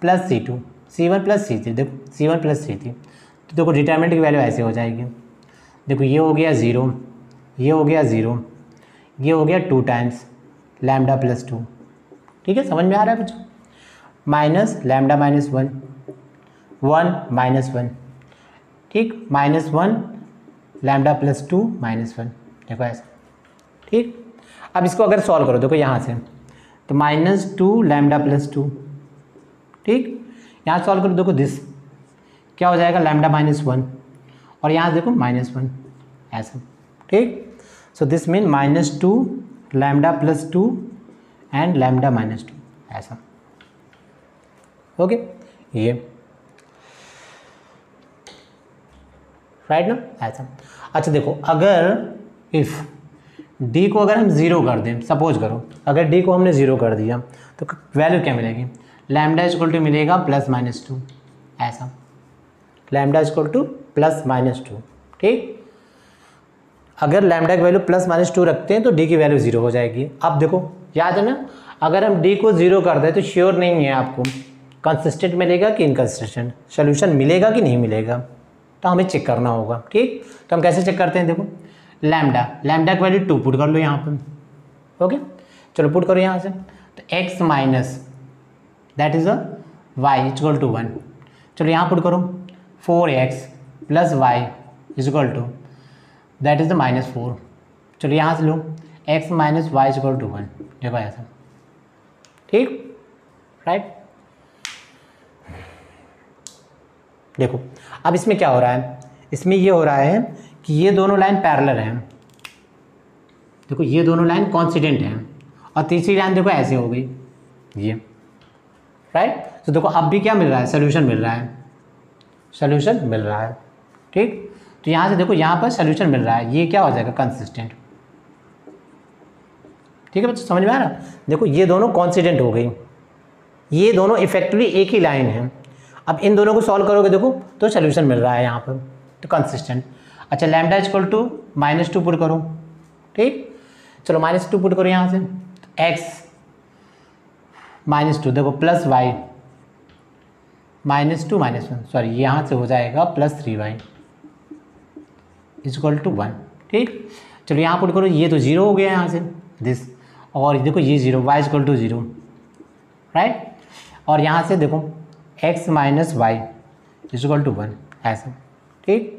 plus C2, C1 plus C3, देखो C1 प्लस C3, तो देखो डिटरमिनेंट की वैल्यू ऐसे हो जाएगी। देखो ये हो गया 0, ये हो गया 0, ये हो गया 2 टाइम्स लैम्डा प्लस 2। ठीक है, समझ में आ रहा है बच्चों? माइनस लैम्डा माइनस 1, 1 माइनस 1, ठीक, -1 लैम्डा प्लस 2 -1, देखो ऐसा। ठीक, अब इसको अगर सॉल्व करो देखो यहाँ से, तो -2 लैम्डा प्लस 2, ठीक, यहाँ सॉल्व करो देखो दिस क्या हो जाएगा, लैम्डा -1, और यहाँ देखो -1 ऐसा। ठीक, so this mean -2 lambda plus 2 and lambda -2 ऐसा। ओके, ये राइट ना, ऐसा। अच्छा देखो, अगर इफ़ डी को अगर हम 0 कर दें, सपोज करो अगर डी को हमने 0 कर दिया तो वैल्यू क्या मिलेगी, लैम्डा इक्वल टू मिलेगा +-2 ऐसा, लैम्डा इक्वल टू +-2। ठीक, अगर लैम्डा की वैल्यू +-2 रखते हैं तो डी की वैल्यू 0 हो जाएगी। अब देखो याद है ना, अगर हम डी को 0 कर दें तो श्योर नहीं है आपको कंसिस्टेंट मिलेगा कि इनकंसिस्टेंट, सोल्यूशन मिलेगा कि नहीं मिलेगा, तो हमें चेक करना होगा। ठीक, तो हम कैसे चेक करते हैं, देखो लैम्डा की वैल्यू 2 पुट कर लो यहाँ पर। ओके, चलो पुट करो यहाँ से, तो x minus that is y equal to 1, चलो यहाँ पुट करो 4x plus y equal to that is -4, चलो यहाँ से लो x minus y equal to 1, देखो ऐसा। ठीक, राइट। देखो अब इसमें क्या हो रहा है, इसमें ये हो रहा है कि ये दोनों लाइन पैरेलल हैं, देखो ये दोनों लाइन कॉन्सिडेंट हैं, और तीसरी लाइन देखो ऐसे हो गई ये, राइट। तो देखो अब भी क्या मिल रहा है, सोल्यूशन मिल रहा है, सोल्यूशन मिल रहा है। ठीक, तो यहाँ से देखो यहाँ पर सोल्यूशन मिल रहा है, ये क्या हो जाएगा, कंसिस्टेंट। ठीक है बच्चों, समझ में आ रहा, देखो ये दोनों कॉन्सिडेंट हो गई, ये दोनों इफेक्टिवली एक ही लाइन है। अब इन दोनों को सॉल्व करोगे देखो तो सोल्यूशन मिल रहा है यहाँ पर, तो कंसिस्टेंट। अच्छा, लैम्डा इक्वल टू -2 पुट करो। ठीक, चलो -2 पुट करो यहाँ से, x -2 देखो प्लस y -2 -1 सॉरी यहाँ से हो जाएगा +3y इक्वल टू 1। ठीक, चलो यहाँ पुट करो, ये तो 0 हो गया यहाँ से दिस, और देखो ये 0, y इक्वल टू 0, राइट। और यहाँ से देखो x minus y equal to 1 ऐसा। ठीक,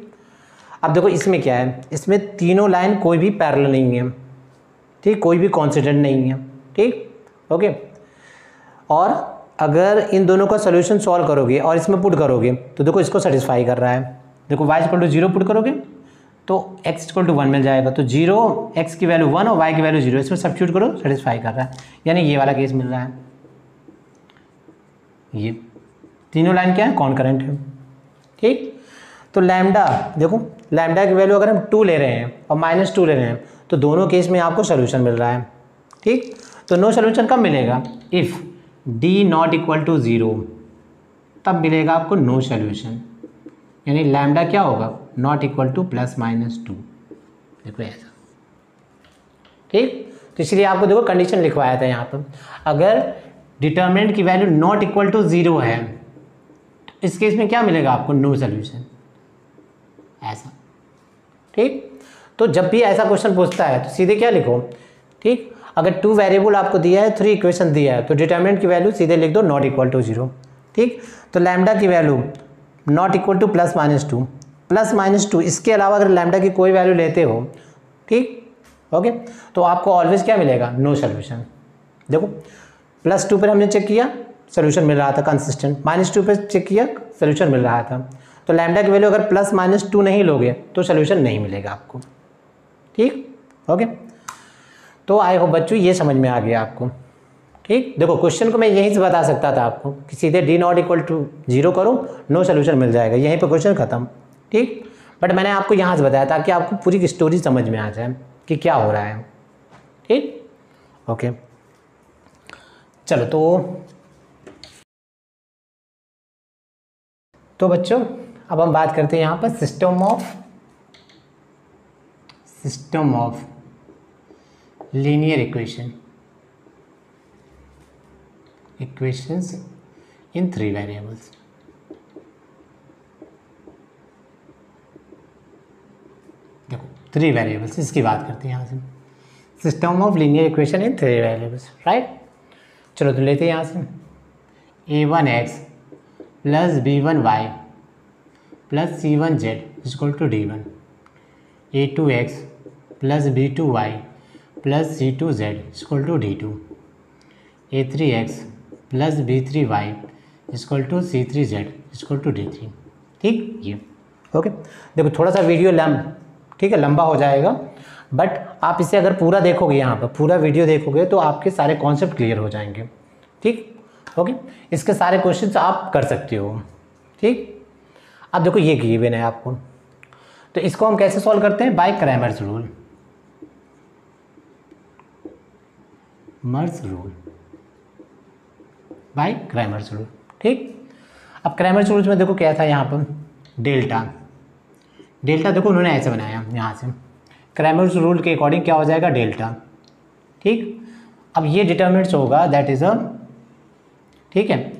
अब देखो इसमें क्या है, इसमें तीनों लाइन कोई भी पैरेलल नहीं है, ठीक, कोई भी कॉन्सिडेंट नहीं है। ठीक, ओके। और अगर इन दोनों का सोल्यूशन सॉल्व करोगे और इसमें पुट करोगे तो देखो इसको सेटिस्फाई कर रहा है, देखो y इक्वल टू 0 पुट करोगे तो x इक्वल टू 1 मिल जाएगा, तो 0 x की वैल्यू 1 और y की वैल्यू 0, इसमें सब्स्टिट्यूट करो, सेटिस्फाई कर रहा है, यानी ये वाला केस मिल रहा है। ये तीनों लाइन क्या है, कॉन्करेंट है। ठीक, तो लैम्डा देखो, लैम्डा की वैल्यू अगर हम 2 ले रहे हैं और -2 ले रहे हैं तो दोनों केस में आपको सोल्यूशन मिल रहा है। ठीक, तो नो सोल्यूशन कब मिलेगा, if D not equal to 0, तब मिलेगा आपको नो सोल्यूशन, यानी लैम्डा क्या होगा, नॉट इक्वल टू +-2, देखो ऐसा। ठीक, तो इसलिए आपको देखो कंडीशन लिखवाया था यहाँ पर, अगर डिटर्मिनेंट की वैल्यू नॉट इक्वल टू 0 है तो इस केस में क्या मिलेगा आपको, नो सोल्यूशन ऐसा। ठीक, तो जब भी ऐसा क्वेश्चन पूछता है तो सीधे क्या लिखो, ठीक, अगर 2 वेरिएबल आपको दिया है, 3 इक्वेशन दिया है, तो डिटर्मिनेंट की वैल्यू सीधे लिख दो नॉट इक्वल टू 0। ठीक, तो लैम्डा की वैल्यू नॉट इक्वल टू +-2, +-2, इसके अलावा अगर लैम्डा की कोई वैल्यू लेते हो, ठीक, ओके, तो आपको ऑलवेज क्या मिलेगा, नो सोल्यूशन। देखो +2 पर हमने चेक किया, सोल्यूशन मिल रहा था कंसिस्टेंट, -2 पर चेक किया, सोल्यूशन मिल रहा था, तो लैम्डा की वैल्यू अगर +-2 नहीं लोगे तो सोल्यूशन नहीं मिलेगा आपको। ठीक, ओके, तो आई होप बच्चों ये समझ में आ गया आपको। ठीक, देखो क्वेश्चन को मैं यहीं से बता सकता था आपको कि सीधे डी नॉट इक्वल टू 0 करो, नो सोल्यूशन मिल जाएगा, यहीं पर क्वेश्चन खत्म। ठीक, बट मैंने आपको यहाँ से बताया ताकि आपको पूरी स्टोरी समझ में आ जाए कि क्या हो रहा है। ठीक, ओके, चलो तो बच्चों अब हम बात करते हैं यहाँ पर system of system of linear equations in 3 variables. देखो 3 वेरिएबल्स, इसकी बात करते हैं यहाँ से, system of linear equation in 3 variables, right. चलो तो लेते हैं यहाँ से a1x plus b1y plus c1z equal to d1, a2x plus b2y plus c2z equal to d2, a3x plus b3y equal to c3z equal to d3। ठीक, ये okay. देखो थोड़ा सा वीडियो ठीक है लंबा हो जाएगा, बट आप इसे अगर पूरा देखोगे, यहाँ पर पूरा वीडियो देखोगे तो आपके सारे कॉन्सेप्ट क्लियर हो जाएंगे। ठीक, ओके। इसके सारे क्वेश्चंस आप कर सकते हो। ठीक, अब देखो ये गिवन है आपको, तो इसको हम कैसे सॉल्व करते हैं? By Cramer's rule. By Cramer's rule. ठीक, अब क्रैमर्स रूल में देखो क्या था यहाँ पर, डेल्टा देखो उन्होंने ऐसे बनाया यहाँ से, क्रैमर्स रूल के अकॉर्डिंग क्या हो जाएगा? डेल्टा। ठीक, अब ये डिटरमिनेंट्स होगा, दैट इज ठीक है,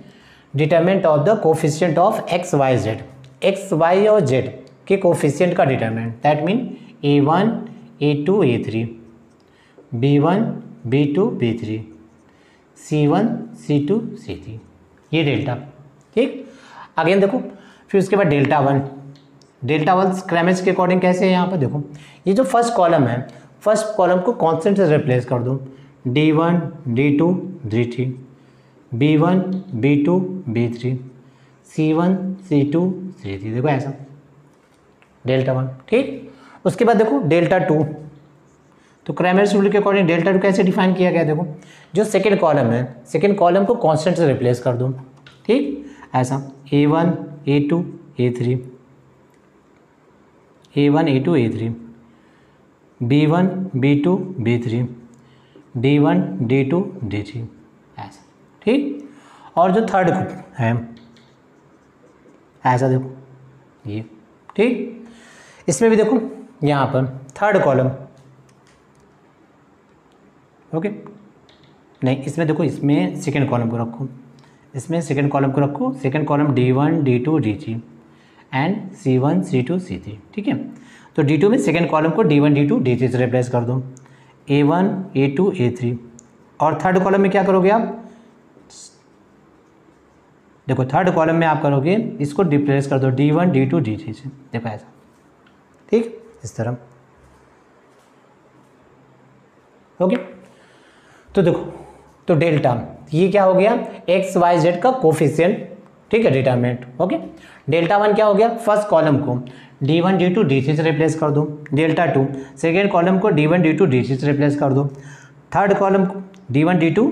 determinant of the coefficient of x y z, x y और जेड के कोफिशिएंट का determinant, that mean a1 a2 a3, b1 b2 b3, c1 c2 c3, ये डेल्टा। ठीक, अगेन देखो फिर उसके बाद डेल्टा वन क्रैमर्स के अकॉर्डिंग कैसे है यहाँ पर देखो, ये जो फर्स्ट कॉलम है, फर्स्ट कॉलम को कांस्टेंट से रिप्लेस कर दो, d1 d2 d3, b1 b2 b3, c1 c2 c3, देखो ऐसा डेल्टा वन। ठीक, उसके बाद देखो डेल्टा टू, तो क्रैमर्स रूल के अकॉर्डिंग डेल्टा टू कैसे डिफाइन किया गया? देखो जो सेकेंड कॉलम है, सेकेंड कॉलम को कांस्टेंट से रिप्लेस कर दो। ठीक, ऐसा a1 a2 a3, a1 a2 a3, b1 b2 b3, d1 d2 d3, ऐसा। ठीक, और जो थर्ड है ऐसा देखो ये। ठीक, इसमें भी देखो यहाँ पर थर्ड कॉलम, ओके नहीं, इसमें देखो इसमें सेकेंड कॉलम को रखो, इसमें सेकेंड कॉलम को रखो, second column d1 d2 d3 and c1 c2 c3। ठीक है, तो d2 में सेकेंड कॉलम को d1 d2 d3 से रिप्लेस कर दो, a1 a2 a3, और थर्ड कॉलम में क्या करोगे आप? देखो थर्ड कॉलम में आप करोगे इसको रिप्लेस कर दो d1 d2 d3 से, देखो ऐसा। ठीक, इस तरह। ओके, तो देखो तो डेल्टा ये क्या हो गया? एक्स वाई जेड का कोफिशिएंट, ठीक है, डिटरमिनेंट। ओके, डेल्टा वन क्या हो गया? फर्स्ट कॉलम को d1 d2 d3 से रिप्लेस कर दो, डेल्टा टू सेकेंड कॉलम को d1 d2 d3 से रिप्लेस कर दो, थर्ड कॉलम को d1 d2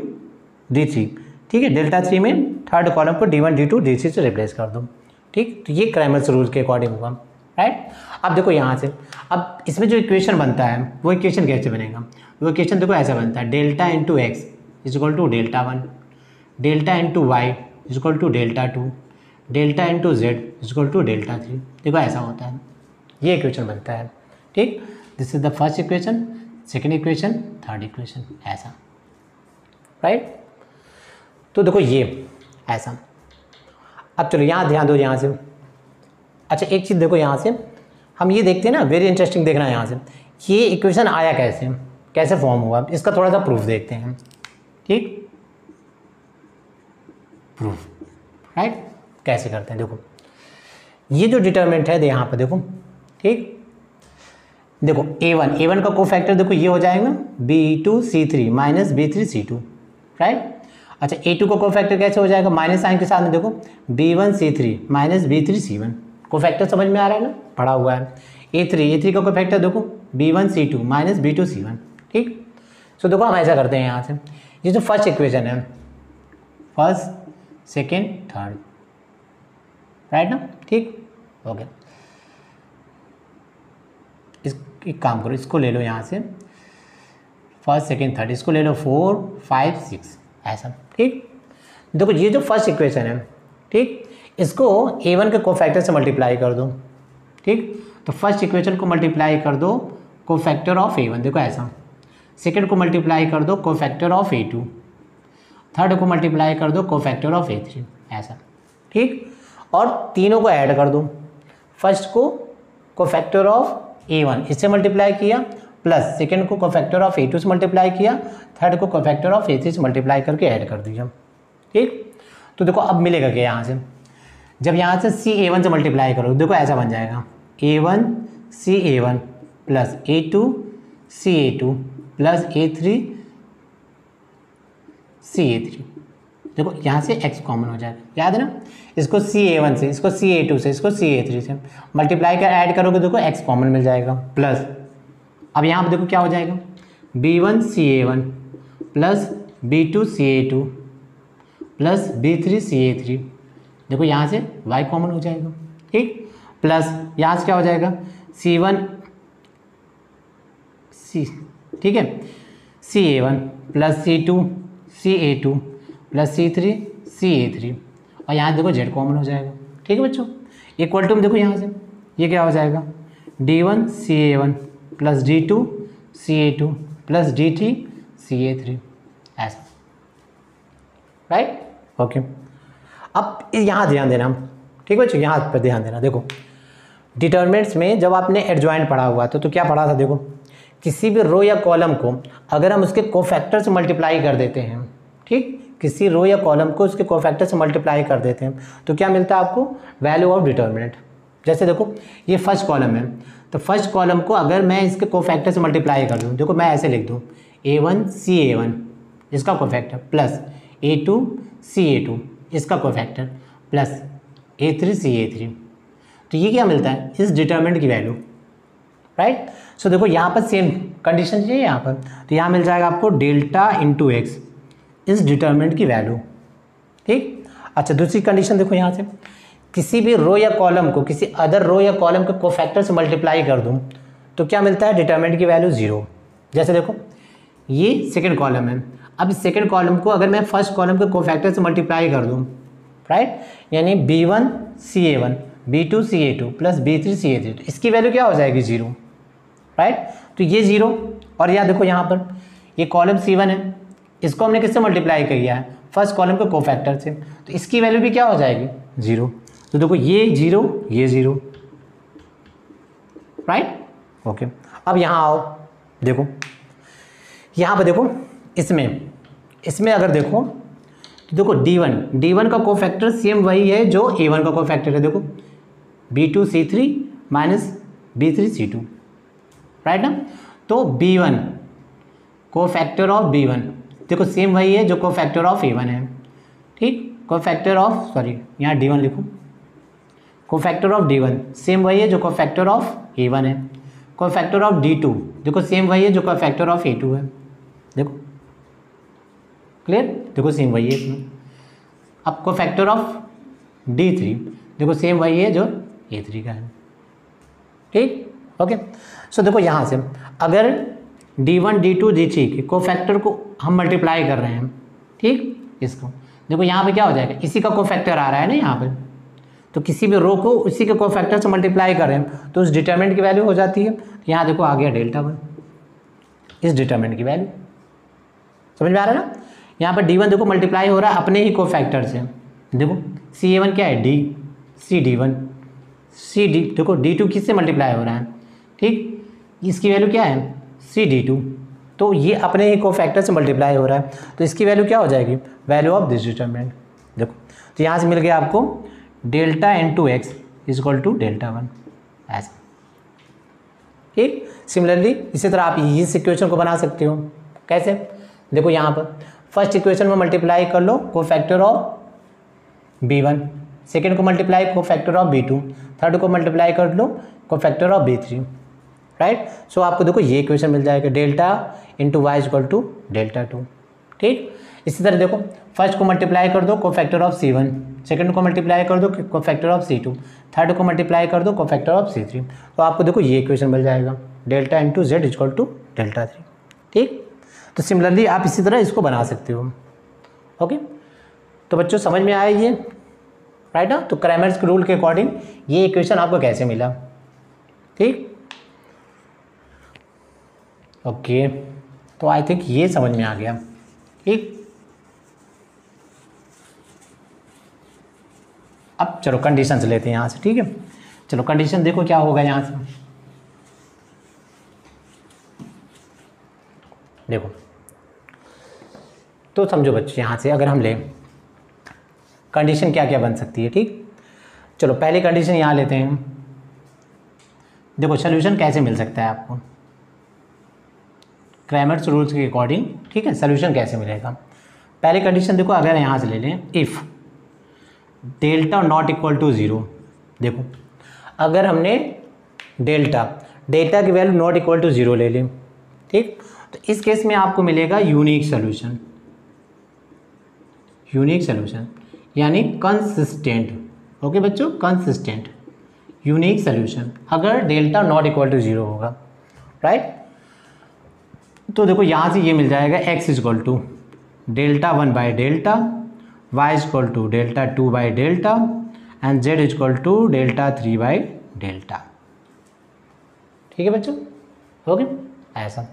d3, ठीक है, डेल्टा थ्री में थर्ड कॉलम को d1 d2 d3 से रिप्लेस कर दो। ठीक, तो ये क्रैमर्स रूल के अकॉर्डिंग होगा, राइट। अब देखो यहाँ से, अब इसमें जो इक्वेशन बनता है वो इक्वेशन कैसे बनेगा? वो इक्वेशन देखो ऐसा बनता है, delta into x is equal to delta one, delta into y is equal to delta two, delta into z is equal to delta three. देखो ऐसा होता है, ये इक्वेशन बनता है। ठीक, this is the first equation, second equation, third equation, ऐसा, right. तो देखो ये ऐसा। अब चलो यहाँ ध्यान दो, यहाँ से अच्छा एक चीज़ देखो, यहाँ से हम ये देखते हैं ना, वेरी इंटरेस्टिंग देखना है यहाँ से, ये इक्वेशन आया कैसे, कैसे फॉर्म हुआ, इसका थोड़ा सा प्रूफ देखते हैं। ठीक, प्रूफ, राइट, कैसे करते हैं? देखो ये जो डिटरमिनेंट है यहाँ पर देखो, ठीक, देखो a1 का कोफैक्टर देखो ये हो जाएगा b2c3 माइनस b3c2, राइट। अच्छा a2 का कोफैक्टर कैसे हो जाएगा? माइनस साइन के साथ में देखो b1c3 माइनस b3c1, कोफैक्टर समझ में आ रहा है ना, पढ़ा हुआ है। a3 का कोफैक्टर देखो b1c2 माइनस b2c1। ठीक, सो देखो हम ऐसा करते हैं यहाँ से, ये जो फर्स्ट इक्वेशन है, फर्स्ट सेकेंड थर्ड, राइट ना। ठीक, ओके, एक काम करो, इसको ले लो यहाँ से, फर्स्ट सेकेंड थर्ड, इसको ले लो 4 5 6, ऐसा। ठीक, देखो ये जो फर्स्ट इक्वेशन है, ठीक, इसको a1 के कोफैक्टर से मल्टीप्लाई कर दो। ठीक, तो फर्स्ट इक्वेशन को मल्टीप्लाई कर दो कोफैक्टर ऑफ A1, देखो ऐसा, सेकेंड को मल्टीप्लाई कर दो कोफैक्टर ऑफ A2, थर्ड को मल्टीप्लाई कर दो कोफैक्टर ऑफ A3, ऐसा, ठीक। और तीनों को ऐड कर दो, फर्स्ट को कोफैक्टर ऑफ A1 इससे मल्टीप्लाई किया, प्लस सेकेंड को कोफैक्टर ऑफ A2 से मल्टीप्लाई किया, थर्ड को कोफैक्टर ऑफ A3 से मल्टीप्लाई करके ऐड कर दिया, ठीक। तो देखो अब मिलेगा क्या यहाँ से, जब यहाँ से CA1 से मल्टीप्लाई करो, देखो ऐसा बन जाएगा A1 CA1 plus A2 CA2 plus A3 CA3, देखो यहाँ से x कॉमन हो जाएगा, याद है ना, इसको CA1 से, इसको CA2 से, इसको CA3 से मल्टीप्लाई कर ऐड करोगे, देखो x कॉमन मिल जाएगा, प्लस अब यहाँ पर देखो क्या हो जाएगा B1 CA1 plus B2 CA2 plus B3 CA3, देखो यहाँ से y कॉमन हो जाएगा, ठीक, प्लस यहाँ से क्या हो जाएगा C1 C, ठीक है, CA1 plus C2 CA2 plus C3 CA3, और यहाँ देखो z कॉमन हो जाएगा, ठीक है बच्चों, इक्वल टू में देखो यहाँ से ये क्या हो जाएगा D1 CA1 plus D2 CA2 plus D3 CA3, ऐसा, राइट, ओके। अब यहाँ ध्यान देना, ठीक है बच्चों, यहाँ पर ध्यान देना, देखो डिटर्मिनेंट्स में जब आपने एडजॉइंट पढ़ा हुआ था तो क्या पढ़ा था, देखो किसी भी रो या कॉलम को अगर हम उसके कोफैक्टर से मल्टीप्लाई कर देते हैं, ठीक, किसी रो या कॉलम को उसके कोफैक्टर से मल्टीप्लाई कर देते हैं तो क्या मिलता है आपको, वैल्यू ऑफ डिटर्मिनेंट। जैसे देखो ये फर्स्ट कॉलम है, तो फर्स्ट कॉलम को अगर मैं इसके कोफैक्टर से मल्टीप्लाई कर दूँ, देखो मैं ऐसे लिख दूँ A1 CA1 इसका कोफैक्टर प्लस A2 CA2 इसका कोफैक्टर प्लस A3 CA3, तो ये क्या मिलता है, इस डिटर्मिनेंट की वैल्यू, राइट। सो देखो यहाँ पर सेम कंडीशन चाहिए यहाँ पर, तो यहाँ मिल जाएगा आपको डेल्टा इंटू एक्स, इस डिटर्मिनेंट की वैल्यू, ठीक। अच्छा दूसरी कंडीशन देखो यहाँ से, किसी भी रो या कॉलम को किसी अदर रो या कॉलम के कोफैक्टर से मल्टीप्लाई कर दूँ तो क्या मिलता है, डिटर्मिनेंट की वैल्यू 0। जैसे देखो ये सेकेंड कॉलम है, अब इस सेकेंड कॉलम को अगर मैं फर्स्ट कॉलम के कोफैक्टर से मल्टीप्लाई कर दूँ, राइट, यानी B1 CA1 B2 CA2 plus B3 CA3, तो इसकी वैल्यू क्या हो जाएगी 0, राइट। तो ये 0, और यहाँ देखो यहाँ पर ये कॉलम C1 है, इसको हमने किससे मल्टीप्लाई किया है, फर्स्ट कॉलम के कोफैक्टर से, तो इसकी वैल्यू भी क्या हो जाएगी 0। तो देखो ये 0 ये 0, राइट, ओके। अब यहाँ आओ, देखो यहाँ पर देखो इसमें अगर देखो तो देखो D1 का कोफैक्टर सेम वही है जो A1 का कोफैक्टर है, देखो B2 C3 minus B3 C2, right ना। तो B1 कोफैक्टर ऑफ B1 देखो सेम वही है जो कोफैक्टर ऑफ A1 है, ठीक, कोफैक्टर ऑफ यहाँ D1 लिखो, कोफैक्टर ऑफ D1 सेम वही है जो कोफैक्टर ऑफ A1 है, कोफैक्टर ऑफ D2 देखो सेम वही है जो कोफैक्टर ऑफ A2 है, देखो क्लियर, देखो सेम वही है इसमें। अब कोफैक्टर ऑफ D3 देखो सेम वही है जो A3 का है, ठीक, ओके। सो देखो यहाँ से अगर D1 D2 D3 के कोफैक्टर को हम मल्टीप्लाई कर रहे हैं, ठीक, इसको देखो यहाँ पे क्या हो जाएगा, इसी का कोफैक्टर आ रहा है ना यहाँ पे, तो किसी भी रो को इसी के कोफैक्टर से मल्टीप्लाई कर रहे हैं तो उस डिटर्मिनेंट की वैल्यू हो जाती है, तो यहाँ देखो आ गया डेल्टा 1, इस डिटर्मिनेंट की वैल्यू, समझ में आ रहा है ना। यहाँ पर D1 देखो मल्टीप्लाई हो रहा है अपने ही कोफैक्टर से, देखो CA1 क्या है D CD1 CD, देखो D2 किससे मल्टीप्लाई हो रहा है, ठीक, इसकी वैल्यू क्या है CD2, तो ये अपने ही कोफैक्टर से मल्टीप्लाई हो रहा है, तो इसकी वैल्यू क्या हो जाएगी, वैल्यू ऑफ दिस डिटर्मिनेंट, देखो तो यहाँ से मिल गया आपको delta into x is equal to delta 1, ऐसा, ठीक। सिमिलरली इसी तरह आप इस इक्वेशन को बना सकते हो, कैसे, देखो यहाँ पर फर्स्ट इक्वेशन में मल्टीप्लाई कर लो कोफैक्टर ऑफ B1, सेकेंड को multiply cofactor of B2, third को मल्टीप्लाई कर लो cofactor of B3, right. So आपको देखो ये इक्वेशन मिल जाएगा delta into y equal to delta 2, ठीक। इसी तरह देखो फर्स्ट को मल्टीप्लाई कर दो कोफैक्टर ऑफ C1, सेकंड को मल्टीप्लाई कर दो कोफैक्टर ऑफ C2, थर्ड को मल्टीप्लाई कर दो कोफैक्टर ऑफ C3, तो आपको देखो ये इक्वेशन मिल जाएगा delta into z equal to delta 3, ठीक। तो सिमिलरली आप इसी तरह इसको बना सकते हो, ओके। तो बच्चों समझ में आया ये, राइट ना। तो क्रैमर्स के रूल के अकॉर्डिंग ये इक्वेशन आपको कैसे मिला, ठीक। ओके, तो आई थिंक ये समझ में आ गया। ठीक, अब चलो कंडीशंस लेते हैं यहाँ से। ठीक है, चलो कंडीशन देखो क्या होगा यहाँ से। देखो तो समझो बच्चे, यहाँ से अगर हम लें कंडीशन क्या क्या बन सकती है। ठीक, चलो पहली कंडीशन यहाँ लेते हैं। देखो सोल्यूशन कैसे मिल सकता है आपको क्रैमर्स रूल्स के अकॉर्डिंग। ठीक है, सोल्यूशन कैसे मिलेगा। पहली कंडीशन देखो, अगर यहाँ से ले लें if delta not equal to zero. देखो अगर हमने डेल्टा की value not equal to zero ले ली, ठीक, तो इस केस में आपको मिलेगा यूनिक सोल्यूशन। यूनिक सोल्यूशन यानी कंसिस्टेंट। ओके बच्चों, कंसिस्टेंट यूनिक सोल्यूशन अगर delta not equal to zero होगा, राइट। तो देखो यहाँ से ये मिल जाएगा x equal to delta one by delta, y equal to delta two by delta and z equal to delta three by delta. ठीक है बच्चों, ओके, ऐसा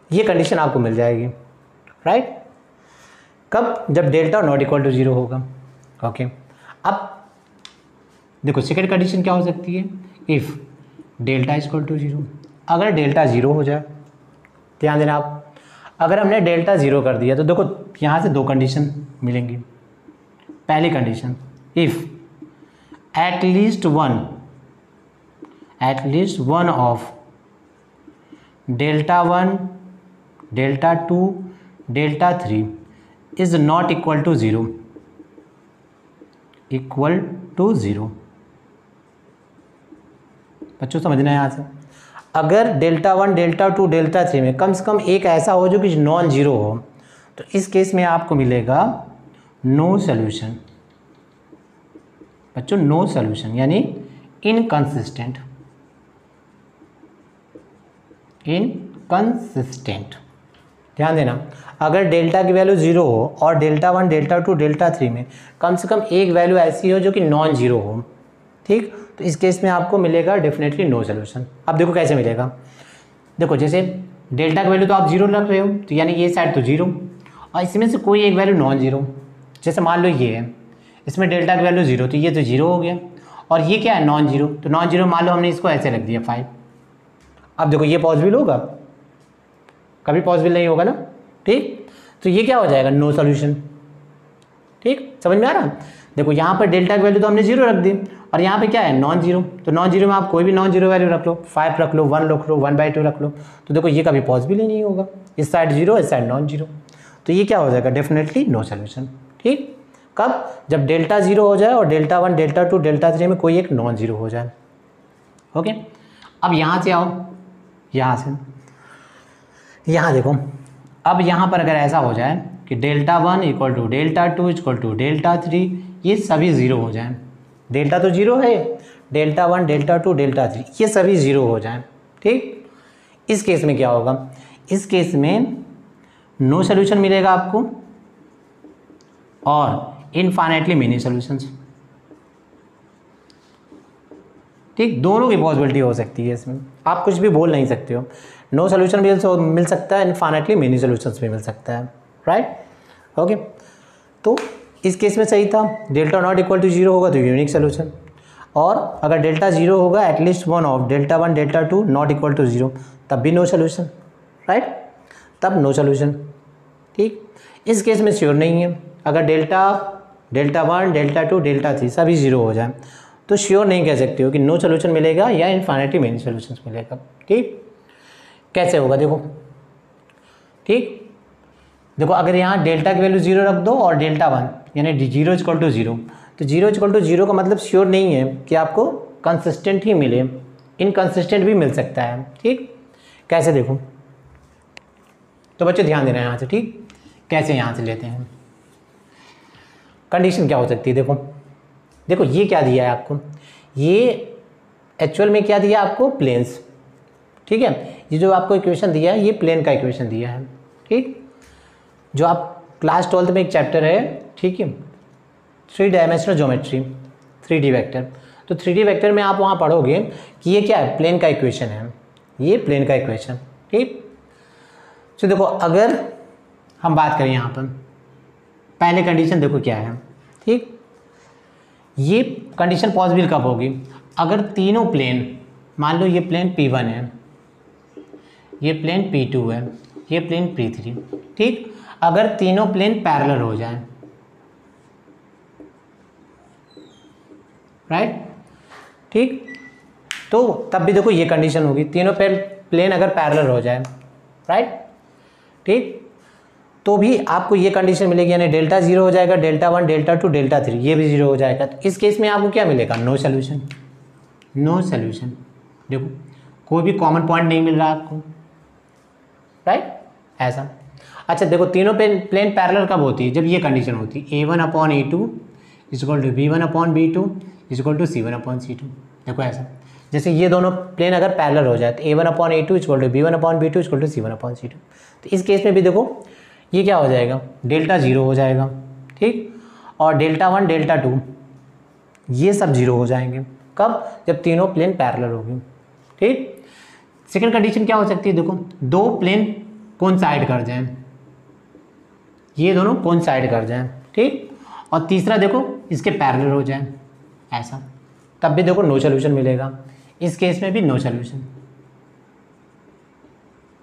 ये कंडीशन आपको मिल जाएगी, राइट। कब? जब delta not equal to zero होगा। ओके, अब देखो सेकेंड कंडीशन क्या हो सकती है, if delta equal to zero. अगर डेल्टा ज़ीरो हो जाए, ध्यान देना आप, अगर हमने डेल्टा ज़ीरो कर दिया तो देखो यहाँ से दो कंडीशन मिलेंगी। पहली condition, if at least one of delta one, delta two, delta three is not equal to zero, equal to zero. बच्चों समझना है यहाँ से, अगर delta one, delta two, delta three में कम से कम एक ऐसा हो जो कि नॉन जीरो हो, तो इस केस में आपको मिलेगा नो सोल्यूशन। बच्चों नो सोल्यूशन यानी इनकंसिस्टेंट, इनकंसिस्टेंट। ध्यान देना, अगर डेल्टा की वैल्यू ज़ीरो हो और delta one, delta two, delta three में कम से कम एक वैल्यू ऐसी हो जो कि नॉन जीरो हो, ठीक, तो इस केस में आपको मिलेगा डेफिनेटली नो सोल्यूशन। अब देखो कैसे मिलेगा। देखो जैसे डेल्टा की वैल्यू तो आप जीरो रख रहे हो, तो यानी ये साइड तो जीरो और इसमें से कोई एक वैल्यू नॉन जीरो। जैसे मान लो ये है, इसमें डेल्टा की वैल्यू जीरो, तो ये तो जीरो हो गया, और ये क्या है नॉन जीरो, तो नॉन जीरो मान लो हमने इसको ऐसे रख दिया 5। अब देखो ये पॉसिबल होगा, कभी पॉसिबल नहीं होगा ना, ठीक, तो ये क्या हो जाएगा नो सोल्यूशन। ठीक, समझ में आ रहा। देखो यहाँ पर डेल्टा की वैल्यू तो हमने जीरो रख दी और यहाँ पे क्या है नॉन जीरो, तो नॉन जीरो में आप कोई भी नॉन जीरो वैल्यू रख लो, 5 रख लो, 1 रख लो, 1/2 रख लो, तो देखो ये कभी पॉसिबल ही नहीं होगा, इस साइड जीरो, इस साइड नॉन जीरो, तो ये क्या हो जाएगा डेफिनेटली नो सोल्यूशन। ठीक, कब? जब डेल्टा जीरो हो जाए और delta one, delta two, delta three में कोई एक नॉन जीरो हो जाए। ओके, अब यहाँ से आओ, यहाँ से यहाँ देखो, अब यहाँ पर अगर ऐसा हो जाए कि delta one equal to delta two equal to delta three, ये सभी ज़ीरो हो जाएं, डेल्टा तो जीरो है, delta one, delta two, delta three ये सभी ज़ीरो हो जाएं, ठीक, इस केस में क्या होगा, इस केस में नो सोल्यूशन मिलेगा आपको और इनफाइनाइटली मेनी सॉल्यूशंस। ठीक, दोनों की पॉसिबिलिटी हो सकती है इसमें, आप कुछ भी बोल नहीं सकते हो, नो सोल्यूशन भी मिल सकता है, इनफाइनाइटली मेनी सॉल्यूशंस भी मिल सकता है, राइट। ओके, तो इस केस में सही था, delta not equal to zero होगा तो यूनिक सोल्यूशन, और अगर डेल्टा जीरो होगा at least one of delta one, delta two not equal to zero, तब भी नो सोल्यूशन, राइट, तब नो सोल्यूशन। ठीक, इस केस में श्योर नहीं है, अगर delta one, delta two, delta three सभी जीरो हो जाए तो श्योर नहीं कह सकते हो कि नो सोल्यूशन मिलेगा या इनफाइनाइटली मेनी सॉल्यूशंस मिलेगा। ठीक, कैसे होगा देखो। ठीक, देखो अगर यहाँ डेल्टा की वैल्यू जीरो रख दो और डेल्टा वन यानी जीरो इक्वल टू जीरो, तो जीरो इक्वल टू जीरो का मतलब श्योर नहीं है कि आपको कंसिस्टेंट ही मिले, इनकंसिस्टेंट भी मिल सकता है। ठीक, कैसे देखो, तो बच्चे ध्यान देना है यहाँ से। ठीक, कैसे यहाँ से लेते हैं, कंडीशन क्या हो सकती है। देखो देखो ये क्या दिया है आपको, ये एक्चुअल में क्या दिया है आपको, प्लेन्स। ठीक है, ये जो आपको इक्वेशन दिया है ये प्लेन का इक्वेशन दिया है। ठीक, जो आप क्लास 12th में एक चैप्टर है, ठीक है, 3 डायमेंशनल ज्योमेट्री, 3D वेक्टर, तो 3D वेक्टर में आप वहाँ पढ़ोगे कि ये क्या है, प्लेन का इक्वेशन है, ये प्लेन का इक्वेशन। ठीक, तो देखो अगर हम बात करें यहाँ पर पहले कंडीशन देखो क्या है, ठीक, ये कंडीशन पॉसिबल कब होगी, अगर तीनों प्लेन, मान लो ये प्लेन P1 है, ये प्लेन P2 है, ये प्लेन P3, ठीक, अगर तीनों प्लेन पैरेलल हो जाएं, राइट, ठीक, तो तब भी देखो ये कंडीशन होगी, तीनों प्लेन अगर पैरेलल हो जाए, राइट, ठीक, तो भी आपको ये कंडीशन मिलेगी, यानी डेल्टा 0 हो जाएगा, डेल्टा 1, डेल्टा 2, डेल्टा 3 ये भी 0 हो जाएगा। तो इस केस में आपको क्या मिलेगा, नो सोल्यूशन, नो सोल्यूशन। देखो कोई भी कॉमन पॉइंट नहीं मिल रहा आपको, राइट, ऐसा। अच्छा देखो तीनों प्लेन पैरेलल कब होती है, जब ये कंडीशन होती है A1/A2 equal to B1/B2 equal to C1/C2। देखो ऐसा, जैसे ये दोनों प्लेन अगर पैरेलल हो जाए तो A1/A2 equal to B1/B2 equal to C1/C2। तो इस केस में भी देखो ये क्या हो जाएगा, डेल्टा 0 हो जाएगा, ठीक, और डेल्टा 1, डेल्टा 2 ये सब 0 हो जाएंगे, कब, जब तीनों प्लेन पैरेलल होगी, ठीक। सेकंड कंडीशन क्या हो सकती है, देखो दो प्लेन कोइंसाइड कर जाएं, ये दोनों कोइंसाइड कर जाएं, ठीक, और तीसरा देखो इसके पैरेलल हो जाएं, ऐसा, तब भी देखो नो सोल्यूशन मिलेगा। इस केस में भी नो सोल्यूशन।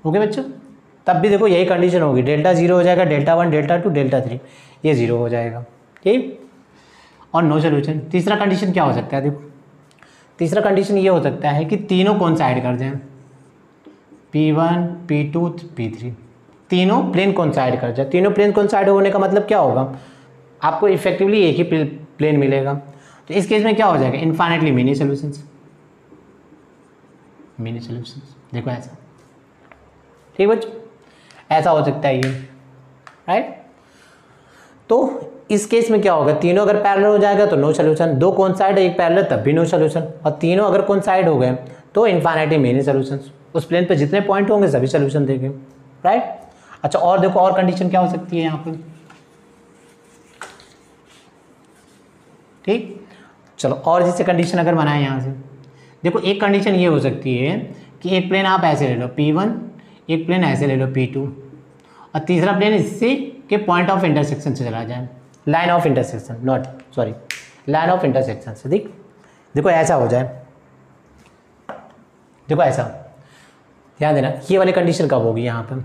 ओके बच्चों, तब भी देखो यही कंडीशन होगी, डेल्टा 0 हो जाएगा, डेल्टा 1, डेल्टा 2, डेल्टा 3 ये 0 हो जाएगा, ठीक, और नो सोल्यूशन। तीसरा कंडीशन क्या हो सकता है, देखो तीसरा कंडीशन ये हो सकता है कि तीनों कोइंसाइड कर जाएं, P1, P2, P3 तीनों प्लेन कोइंसाइड कर जाए। तीनों प्लेन कोइंसाइड होने का मतलब क्या होगा, आपको इफेक्टिवली एक ही प्लेन मिलेगा। तो इस केस में क्या हो जाएगा, infinitely many solutions, many solutions. देखो ऐसा, ठीक बच्चों, ऐसा हो सकता है ये, राइट। तो इस केस में क्या होगा, तीनों अगर पैरेलल हो जाएगा तो नो सोल्यूशन, दो कोइंसाइड एक पैरेलल तब भी नो सोल्यूशन, और तीनों अगर कोइंसाइड हो गए तो इनफाइनाइटली मेनी सॉल्यूशंस, उस प्लेन पे जितने पॉइंट होंगे सभी सोल्यूशन देंगे, राइट। अच्छा और देखो और कंडीशन क्या हो सकती है यहाँ पे, ठीक, चलो और जैसे कंडीशन अगर बनाए यहाँ से, देखो एक कंडीशन ये हो सकती है कि एक प्लेन आप ऐसे ले लो P1, एक प्लेन ऐसे ले लो P2, और तीसरा प्लेन इससे के पॉइंट ऑफ इंटरसेक्शन से चला जाए, line of intersection, not sorry line of intersection से, ठीक, देखो ऐसा हो जाए, देखो ऐसा, ध्यान देना ये वाली कंडीशन कब होगी यहाँ पर,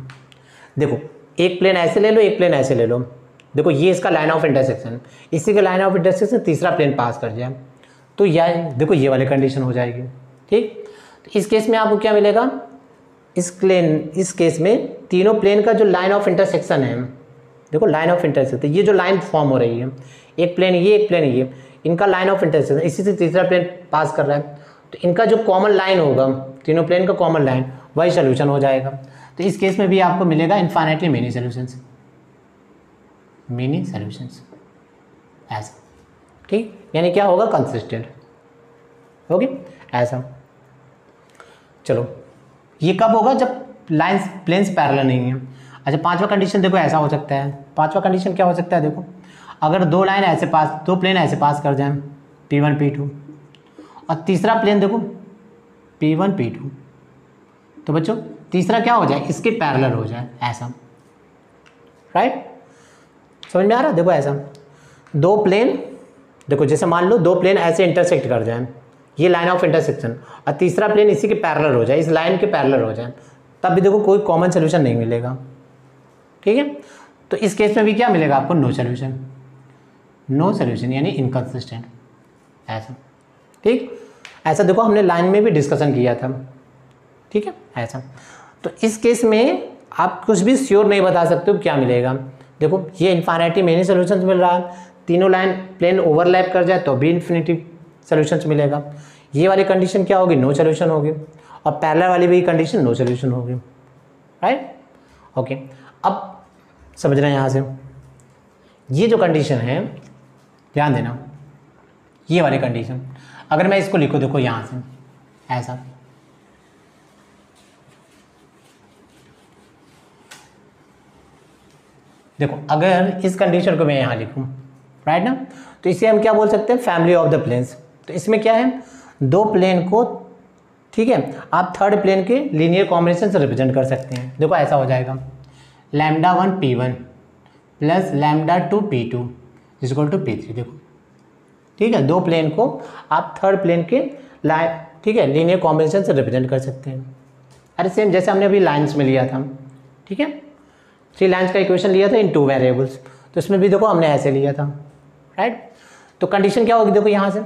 देखो एक प्लेन ऐसे ले लो, एक प्लेन ऐसे ले लो, देखो ये इसका लाइन ऑफ इंटरसेक्शन, इसी के लाइन ऑफ इंटरसेक्शन तीसरा प्लेन पास कर जाए, तो यार देखो ये वाली कंडीशन हो जाएगी, ठीक। तो इस केस में आपको क्या मिलेगा, इस केस में तीनों प्लेन का जो लाइन ऑफ इंटरसेक्शन है, देखो लाइन ऑफ इंटरसेक्शन, ये जो लाइन फॉर्म हो रही है, एक प्लेन ये, एक प्लेन ये, इनका लाइन ऑफ इंटरसेक्शन इसी से तीसरा प्लेन पास कर रहा है, तो इनका जो कॉमन लाइन होगा, तीनों प्लेन का कॉमन लाइन, वही सोल्यूशन हो जाएगा। तो इस केस में भी आपको मिलेगा infinitely many solutions, many solutions, ऐसा, ठीक, यानी क्या होगा, कंसिस्टेंट, ओके, ऐसा। चलो ये कब होगा, जब लाइंस प्लेन्स पैरेलल नहीं है। अच्छा पांचवा कंडीशन देखो ऐसा हो सकता है, पांचवा कंडीशन क्या हो सकता है, देखो अगर दो लाइन ऐसे पास, दो प्लेन ऐसे पास कर जाएं P1 P2, और तीसरा प्लेन देखो P1 P2, तो बच्चों तीसरा क्या हो जाए, इसके पैरेलल हो जाए, ऐसा, राइट, समझ में आ रहा है। देखो ऐसा दो प्लेन, देखो जैसे मान लो दो प्लेन ऐसे इंटरसेक्ट कर जाएं, ये लाइन ऑफ इंटरसेक्शन, और तीसरा प्लेन इसी के पैरेलल हो जाए, इस लाइन के पैरेलल हो जाए, तब भी देखो कोई कॉमन सोल्यूशन नहीं मिलेगा, ठीक है। तो इस केस में भी क्या मिलेगा आपको, नो सोल्यूशन, नो सोल्यूशन यानी इनकंसिस्टेंट, ऐसा, ठीक। ऐसा देखो हमने लाइन में भी डिस्कशन किया था, ठीक है, ऐसा। तो इस केस में आप कुछ भी श्योर नहीं बता सकते हो क्या मिलेगा। देखो ये इनफाइनाइटली मेनी सोल्यूशंस मिल रहा है, तीनों लाइन प्लेन ओवरलैप कर जाए तो भी इन्फिनिटी सोल्यूशंस मिलेगा। ये वाली कंडीशन क्या होगी, नो सोल्यूशन होगी, और पैरेलल वाली भी कंडीशन नो सोल्यूशन होगी, राइट, ओके। अब समझना यहाँ से, ये जो कंडीशन है ध्यान देना, ये वाली कंडीशन अगर मैं इसको लिखूँ, देखो यहाँ से ऐसा, देखो अगर इस कंडीशन को मैं यहाँ लिखूँ, राइट ना, तो इसे हम क्या बोल सकते हैं, फैमिली ऑफ द प्लेन्स। तो इसमें क्या है, दो प्लेन को, ठीक है, आप थर्ड प्लेन के लीनियर कॉम्बिनेशन से रिप्रेजेंट कर सकते हैं। देखो ऐसा हो जाएगा, lambda 1 P1 plus lambda 2 P2 is equal to P3। देखो ठीक है, दो प्लेन को आप थर्ड प्लेन के लाइन, ठीक है, लीनियर कॉम्बिनेशन से रिप्रेजेंट कर सकते हैं। अरे सेम जैसे हमने अभी लाइंस में लिया था, ठीक है, 3 लाइंस का इक्वेशन लिया था इन 2 वेरिएबल्स, तो इसमें भी देखो हमने ऐसे लिया था, राइट। तो कंडीशन क्या होगी, देखो यहाँ से,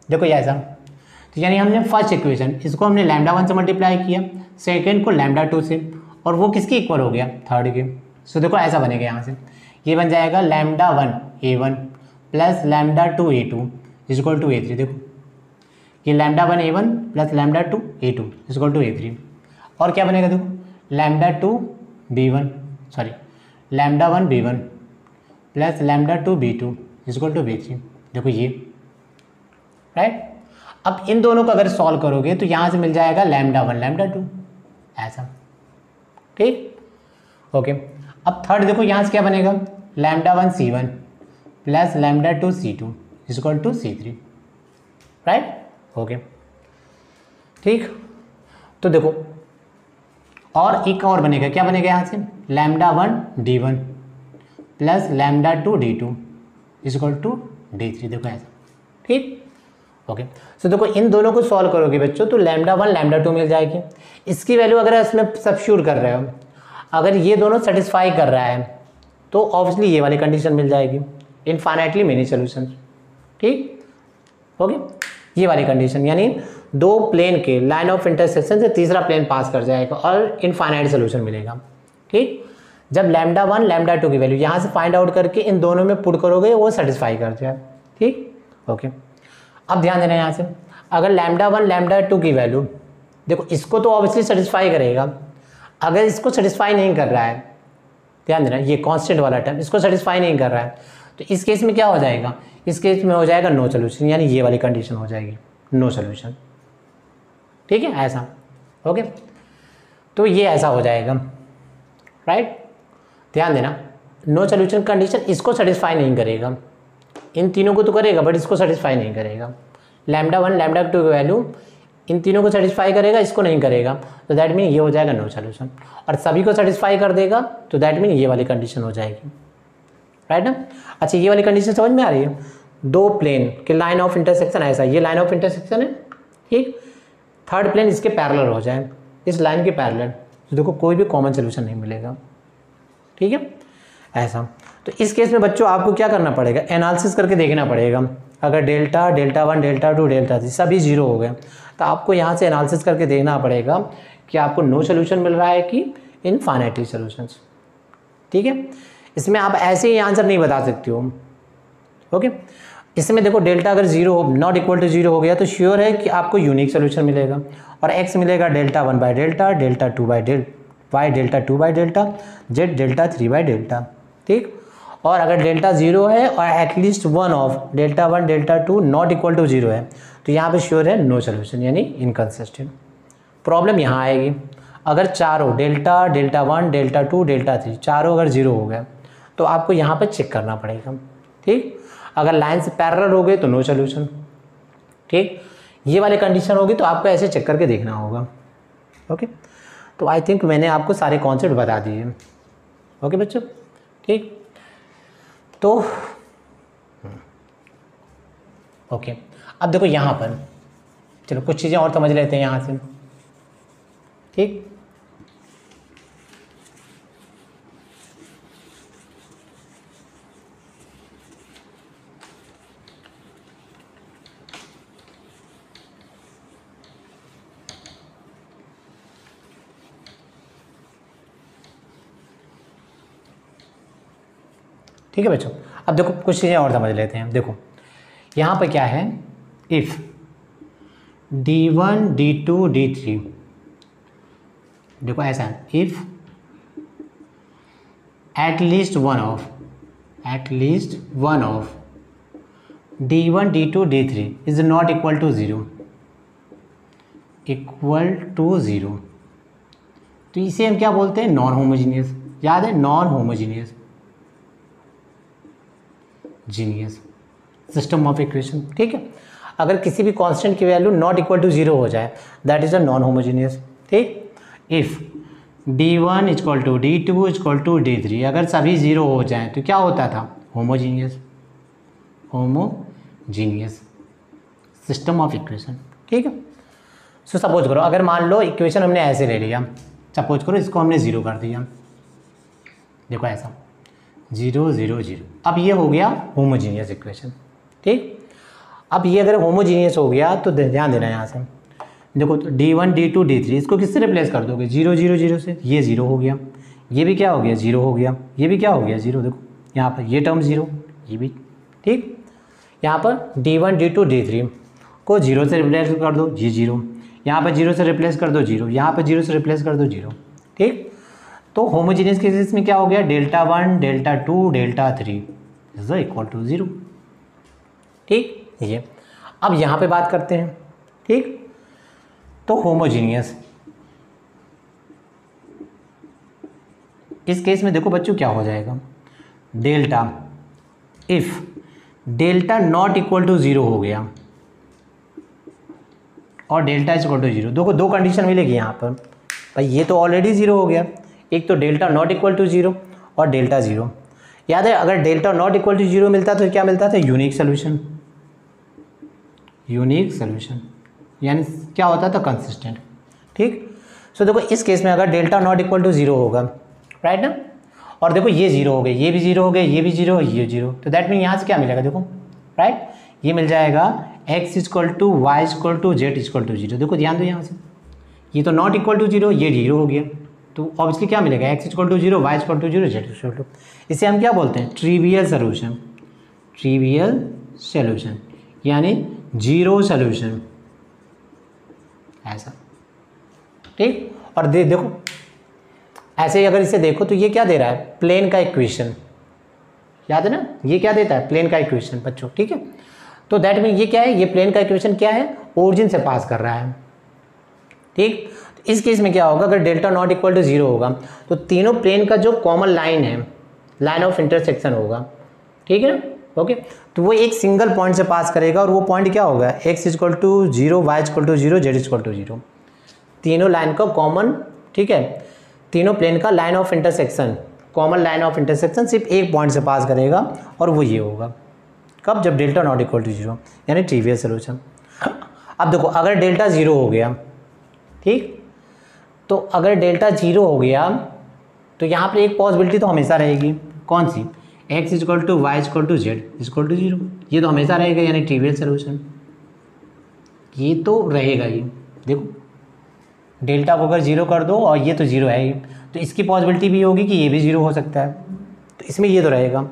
देखो ये ऐसा, तो यानी हमने फर्स्ट इक्वेशन इसको हमने लैम्डा 1 से मल्टीप्लाई किया, सेकेंड को लैम्डा 2 से, और वो किसके इक्वल हो गया, थर्ड के। सो देखो ऐसा बनेगा, यहाँ से ये बन जाएगा lambda 1 A1 plus lambda 2 A2 is equal to A3। देखो ये lambda 1 A1 plus lambda 2 A2 is equal to A3। और क्या बनेगा, देखो lambda 2 B1 sorry lambda 1 B1 plus lambda 2 B2 is equal to B3। देखो ये, राइट। अब इन दोनों को अगर सॉल्व करोगे तो यहाँ से मिल जाएगा लैम्डा 1 लैम्डा 2, ऐसा, ठीक। ओके, अब थर्ड देखो यहाँ से क्या बनेगा, lambda 1 C1 plus lambda 2 C2 is equal to C3, right. Okay, ठीक। तो देखो और एक और बनेगा, क्या बनेगा यहाँ से, lambda 1 D1 plus lambda 2 D2 is equal to D3। देखो ऐसा, ठीक। ओके, सो देखो इन दोनों को सॉल्व करोगे बच्चों तो लैम्डा 1 लैम्डा 2 मिल जाएगी। इसकी वैल्यू अगर इसमें सब्स्टिट्यूट कर रहे हो, अगर ये दोनों सेटिस्फाई कर रहा है तो ऑब्वियसली ये वाली कंडीशन मिल जाएगी, इनफाइनाइटली मेनी सॉल्यूशन, ठीक। ओके, ये वाली कंडीशन यानी दो प्लेन के लाइन ऑफ इंटरसेक्शन से तीसरा प्लेन पास कर जाएगा और इनफाइनाइट सोल्यूशन मिलेगा, ठीक। जब लैम्डा 1 लैम्डा 2 की वैल्यू यहाँ से फाइंड आउट करके इन दोनों में पुट करोगे वो सेटिस्फाई कर जाए, ठीक। ओके, अब ध्यान देना यहाँ से, अगर लैम्डा 1 लैम्डा 2 की वैल्यू, देखो इसको तो ऑब्वियसली सेटिस्फाई करेगा, अगर इसको सेटिस्फाई नहीं कर रहा है, ध्यान देना ये कांस्टेंट वाला टर्म इसको सेटिस्फाई नहीं कर रहा है, तो इस केस में क्या हो जाएगा, इस केस में हो जाएगा नो सोल्यूशन, यानी ये वाली कंडीशन हो जाएगी नो सोल्यूशन, ठीक है, ऐसा। ओके, तो ये ऐसा हो जाएगा, राइट। ध्यान देना, नो सोल्यूशन कंडीशन इसको सेटिस्फाई नहीं करेगा, इन तीनों को तो करेगा बट इसको सेटिस्फाई नहीं करेगा। लैम्डा 1 लैम्डा 2 की वैल्यू इन तीनों को सेटिस्फाई करेगा, इसको नहीं करेगा, तो दैट मीन ये हो जाएगा नो सोल्यूशन, और सभी को सेटिस्फाई कर देगा तो दैट मीन ये वाली कंडीशन हो जाएगी, राइट ना। अच्छा, ये वाली कंडीशन समझ में आ रही है, दो प्लेन के लाइन ऑफ इंटरसेक्शन ऐसा, ये लाइन ऑफ इंटरसेक्शन है, ठीक, थर्ड प्लेन इसके पैरेलल हो जाए, इस लाइन के पैरेलल, तो देखो कोई भी कॉमन सोल्यूशन नहीं मिलेगा, ठीक है, ऐसा। तो इस केस में बच्चों आपको क्या करना पड़ेगा, एनालिसिस करके देखना पड़ेगा। अगर डेल्टा डेल्टा 1 डेल्टा 2 डेल्टा 3 सभी जीरो हो गए तो आपको यहाँ से एनालिसिस करके देखना पड़ेगा कि आपको नो सोल्यूशन मिल रहा है कि इनफाइनाइटली सॉल्यूशंस, ठीक है। इसमें आप ऐसे ही आंसर नहीं बता सकते हो, ओके। इसमें देखो डेल्टा अगर zero not equal to zero हो गया तो श्योर है कि आपको यूनिक सोल्यूशन मिलेगा, और एक्स मिलेगा delta 1 by delta, delta 2 by delta, y delta 2 by delta, z delta 3 by delta, ठीक। और अगर डेल्टा जीरो है और at least one of delta 1 delta 2 not equal to zero है तो यहाँ पे श्योर है नो सोल्यूशन यानी इनकंसिस्टेंट। प्रॉब्लम यहाँ आएगी अगर चारों डेल्टा डेल्टा 1 डेल्टा 2 डेल्टा 3 चारों अगर जीरो हो गए तो आपको यहाँ पे चेक करना पड़ेगा, ठीक। अगर लाइन से पैरेलल हो गए तो नो सोल्यूशन, ठीक। ये वाली कंडीशन होगी तो आपको ऐसे चेक करके देखना होगा, ओके। तो आई थिंक मैंने आपको सारे कॉन्सेप्ट बता दिए, ओके बच्चों, ठीक। तो ओके, अब देखो यहाँ पर चलो कुछ चीज़ें और समझ लेते हैं यहाँ से, ठीक। ठीक है बच्चों, अब देखो कुछ चीज़ें और समझ लेते हैं। देखो यहाँ पर क्या है, इफ़ D1 D2 D3, देखो ऐसा है, if at least one of D1 D2 D3 is not equal to zero, तो इसे हम क्या बोलते हैं, नॉन होमोजीनियस। याद है, non homogeneous genius system of equation, ठीक है। अगर किसी भी कांस्टेंट की value not equal to zero हो जाए that is a non homogeneous, ठीक। If D1 equal to D2 equal to D3 अगर सभी ज़ीरो हो जाएं तो क्या होता था, होमोजीनियस सिस्टम ऑफ इक्वेशन। ठीक है, सो सपोज करो अगर मान लो इक्वेशन हमने ऐसे ले लिया, सपोज करो इसको हमने ज़ीरो कर दिया, देखो ऐसा 0 0 0, अब ये हो गया होमोजीनियस इक्वेशन। ठीक, अब ये अगर होमोजीनियस हो गया तो ध्यान देना यहाँ से, देखो तो D1 D2 D3 इसको किससे रिप्लेस कर दोगे, 0 0 0 से, ये 0 हो गया, ये भी क्या हो गया 0 हो गया, ये भी क्या हो गया 0, देखो यहाँ पर ये टर्म 0, ये भी। ठीक, यहाँ पर D1 D2 D3 को 0 से रिप्लेस कर दो, ये 0, यहाँ पर 0 से रिप्लेस कर दो 0, यहाँ पर 0 से रिप्लेस कर दो 0। ठीक, तो होमोजीनियस केसेस में क्या हो गया, Δ1 Δ2 Δ3 इज इक्वल टू 0। ठीक, ये अब यहाँ पे बात करते हैं। ठीक, तो होमोजीनियस इस केस में देखो बच्चों क्या हो जाएगा, delta if delta not equal to 0 हो गया और डेल्टा इज इक्वल टू 0, देखो दो कंडीशन मिलेगी यहाँ पर भाई, ये तो ऑलरेडी 0 हो गया, एक तो डेल्टा नॉट इक्वल टू 0 और डेल्टा 0। याद है अगर डेल्टा नॉट इक्वल टू 0 मिलता तो क्या मिलता था, यूनिक सोल्यूशन, यूनिक सोल्यूशन यानी क्या होता था, कंसिस्टेंट। ठीक, सो देखो इस केस में अगर डेल्टा नॉट इक्वल टू 0 होगा, राइट ना, और देखो ये 0 हो गए, ये भी 0 हो गए, ये भी 0, ये 0, तो दैट मीन यहाँ से क्या मिलेगा, देखो राइट, ये मिल जाएगा x equal to y equal to z equal to 0। देखो ध्यान दो यहाँ से, ये तो नॉट इक्वल टू 0, ये 0 हो गया, तो ऑब्वियसली क्या मिलेगा, x equal to 0, y equal to 0, z equal to, इसे हम क्या बोलते हैं, ट्रिवियल सोल्यूशन, ट्रिवियल सोल्यूशन यानी 0 सोल्यूशन ऐसा। ठीक, और देखो ऐसे ही अगर इसे देखो तो ये क्या दे रहा है, प्लेन का इक्वेशन, याद है ना, ये क्या देता है, प्लेन का इक्वेशन बच्चों। ठीक है, तो दैट मीन ये क्या है, ये प्लेन का इक्वेशन क्या है, ओरिजिन से पास कर रहा है। ठीक, तो इस केस में क्या होगा, अगर डेल्टा नॉट इक्वल टू 0 होगा तो तीनों प्लेन का जो कॉमन लाइन है, लाइन ऑफ इंटरसेक्शन होगा। ठीक है, ओके, तो वो एक सिंगल पॉइंट से पास करेगा और वो पॉइंट क्या होगा, x equal to 0, y equal to 0, z equal to 0, तीनों लाइन का कॉमन। ठीक है, तीनों प्लेन का line of intersection, common line of intersection सिर्फ एक पॉइंट से पास करेगा और वो ये होगा, कब, जब डेल्टा नॉट इक्वल टू 0 यानी ट्रिवियल सोल्यूशन। अब देखो अगर डेल्टा 0 हो गया, ठीक, तो अगर डेल्टा 0 हो गया तो यहाँ पर एक पॉसिबिलिटी तो हमेशा रहेगी, कौन सी, x equal to y equal to z equal to 0, ये तो हमेशा रहेगा यानी ट्रिवियल सोल्यूशन, ये तो रहेगा ही। देखो डेल्टा को अगर 0 कर दो और ये तो 0 है ही, तो इसकी पॉसिबिलिटी भी होगी कि ये भी 0 हो सकता है, तो इसमें ये तो रहेगा।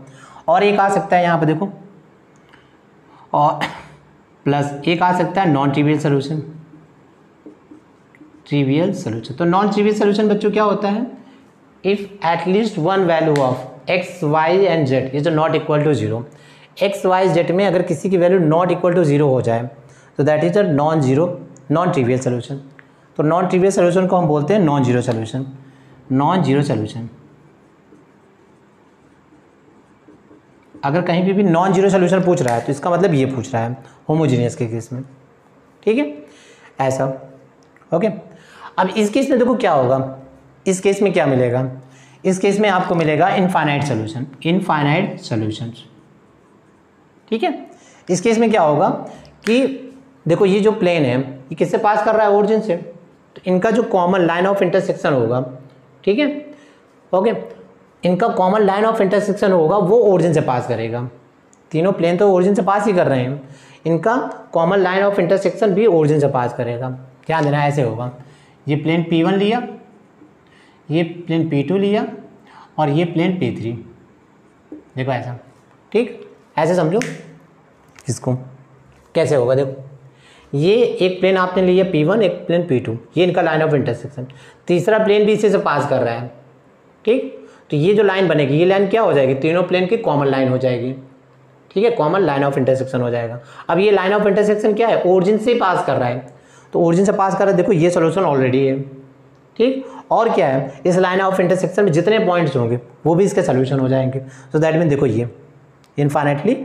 और एक आ सकता है यहाँ पे देखो, और प्लस एक आ सकता है non trivial solution, trivial solution. तो नॉन ट्रिवियल सोल्यूशन बच्चों क्या होता है, if at least one value of x y and z is not equal to 0, x y z में अगर किसी की वैल्यू नॉट इक्वल टू 0 हो जाए तो that is a non trivial solution. तो नॉन ट्रिवियल सोल्यूशन को हम बोलते हैं non zero solution, non zero solution. अगर कहीं भी नॉन जीरो सोल्यूशन पूछ रहा है तो इसका मतलब ये पूछ रहा है होमोजीनियस के केस में। ठीक है, ऐसा। ओके, अब इस केस में देखो क्या होगा, इस केस में क्या मिलेगा, इस केस में आपको मिलेगा इनफाइनाइट सोल्यूशन, इनफाइनाइट सॉल्यूशंस। ठीक है, इस केस में क्या होगा कि देखो ये जो प्लेन है ये किससे पास कर रहा है, ओरिजिन से, तो इनका जो कॉमन लाइन ऑफ इंटरसेक्शन होगा, ठीक है, ओके, इनका कॉमन लाइन ऑफ इंटरसेक्शन होगा वो ओरिजिन से पास करेगा। तीनों प्लेन तो ओरिजिन से पास ही कर रहे हैं, इनका कॉमन लाइन ऑफ इंटरसेक्शन भी ओरिजिन से पास करेगा। ध्यान देना, ऐसे होगा, ये प्लेन P1 लिया, ये प्लेन P2 लिया और ये प्लेन P3, देखो ऐसा। ठीक, ऐसे समझो इसको कैसे होगा। देखो ये एक प्लेन आपने लिया P1, एक प्लेन P2, ये इनका लाइन ऑफ इंटरसेक्शन, तीसरा प्लेन भी इसी से पास कर रहा है। ठीक, तो ये जो लाइन बनेगी, ये लाइन क्या हो जाएगी, तीनों प्लेन की कॉमन लाइन हो जाएगी। ठीक है, कॉमन लाइन ऑफ इंटरसेक्शन हो जाएगा। अब ये लाइन ऑफ इंटरसेक्शन क्या है, ओरिजिन से पास कर रहा है, तो ओरिजिन से पास कर रहा है, देखो ये सोल्यूशन ऑलरेडी है। ठीक, और क्या है, इस लाइन ऑफ इंटरसेक्शन में जितने पॉइंट्स होंगे वो भी इसके सोल्यूशन हो जाएंगे। सो दैट मीन देखो ये इनफाइनाइटली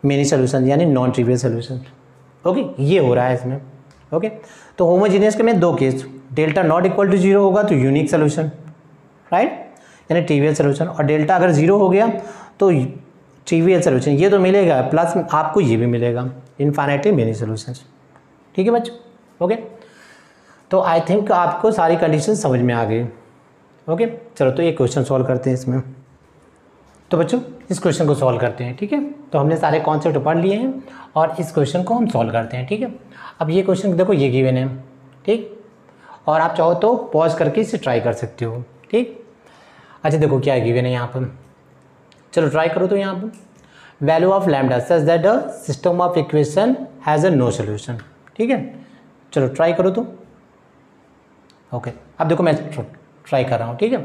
मेनी सोल्यूशन यानी नॉन ट्रिवियल सोल्यूशन। ओके, ये हो रहा है इसमें। ओके, तो होमोजीनियस के में दो case, delta not equal to 0 होगा तो यूनिक सोल्यूशन, राइट, यानी ट्रिवियल सोल्यूशन। और डेल्टा अगर 0 हो गया तो ट्रिवियल सोल्यूशन, ये तो मिलेगा प्लस आपको ये भी मिलेगा, इनफाइनाइटली मेनी सोल्यूशंस। ठीक है बच्चों, ओके। तो आई थिंक आपको सारी कंडीशन समझ में आ गई। ओके, चलो तो ये क्वेश्चन सॉल्व करते हैं इसमें। तो बच्चों इस क्वेश्चन को सॉल्व करते हैं। ठीक है, तो हमने सारे कॉन्सेप्ट पढ़ लिए हैं और इस क्वेश्चन को हम सॉल्व करते हैं। ठीक है, अब ये क्वेश्चन देखो ये गिवन है, ठीक, और आप चाहो तो पॉज करके इसे ट्राई कर सकते हो। ठीक, अच्छा देखो क्या गिवन है यहाँ पर, चलो ट्राई करो। तो यहाँ पर value of lambda such that the system of equation has a no solution. ठीक है, चलो ट्राई करो तो। ओके, अब देखो मैं ट्राई कर रहा हूँ। ठीक है,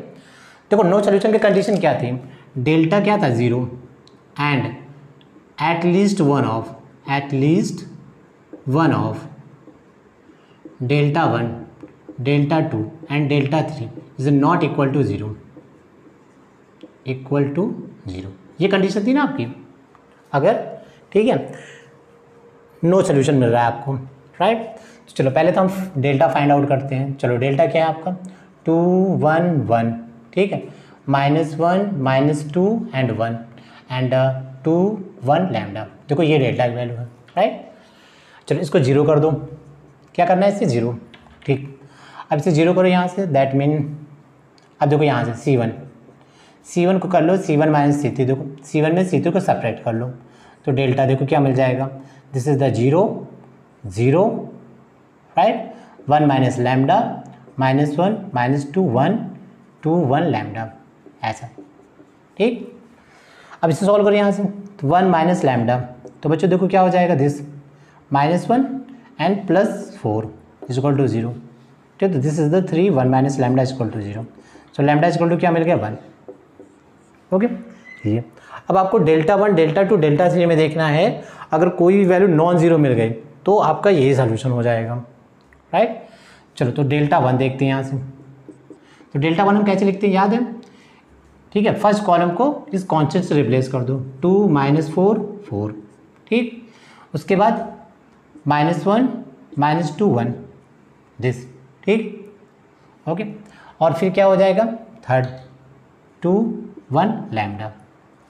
देखो नो सोल्यूशन की कंडीशन क्या थी, डेल्टा क्या था 0 and at least one of delta 1 delta 2 and delta 3 is not equal to 0 ये कंडीशन थी ना आपकी। अगर ठीक है नो सोल्यूशन मिल रहा है आपको, राइट। तो चलो पहले तो हम डेल्टा फाइंड आउट करते हैं। चलो डेल्टा क्या है आपका 2 1 1, ठीक है, -1 -2 एंड 1 एंड 2 1 लैम्डा। देखो ये डेल्टा की वैल्यू है, राइट। चलो इसको 0 कर दो, क्या करना है इससे 0, ठीक। अब इसे 0 करो यहाँ से, दैट मीन अब देखो यहाँ से C1 को कर लो C1 - C3, देखो C1 में C3 को सेपरेट कर लो तो डेल्टा देखो क्या मिल जाएगा, this is the 0 0, right, 1 minus lambda -1 -2 1 2 1 lambda, ऐसा, ठीक। अब इसे सॉल्व करो यहाँ से, तो 1 माइनस लैम्डा, तो बच्चों देखो क्या हो जाएगा, this -1 and +4 is equal to 0, ठीक। तो this is the 3 1 minus lambda is equal to 0, so lambda is equal to क्या मिल गया 1। ओके, ये अब आपको डेल्टा 1 डेल्टा 2 डेल्टा 3 में देखना है, अगर कोई भी वैल्यू नॉन जीरो मिल गई तो आपका यही सोल्यूशन हो जाएगा, राइट। चलो तो डेल्टा 1 देखते हैं यहाँ से, तो डेल्टा 1 हम कैसे लिखते हैं याद है, ठीक है, फर्स्ट कॉलम को इस कॉन्स्टेंट से रिप्लेस कर दो, 2 -4 4, ठीक। उसके बाद -1 -2 1 दिस, ठीक, ओके। और फिर क्या हो जाएगा थर्ड 2 1 लैम्डा,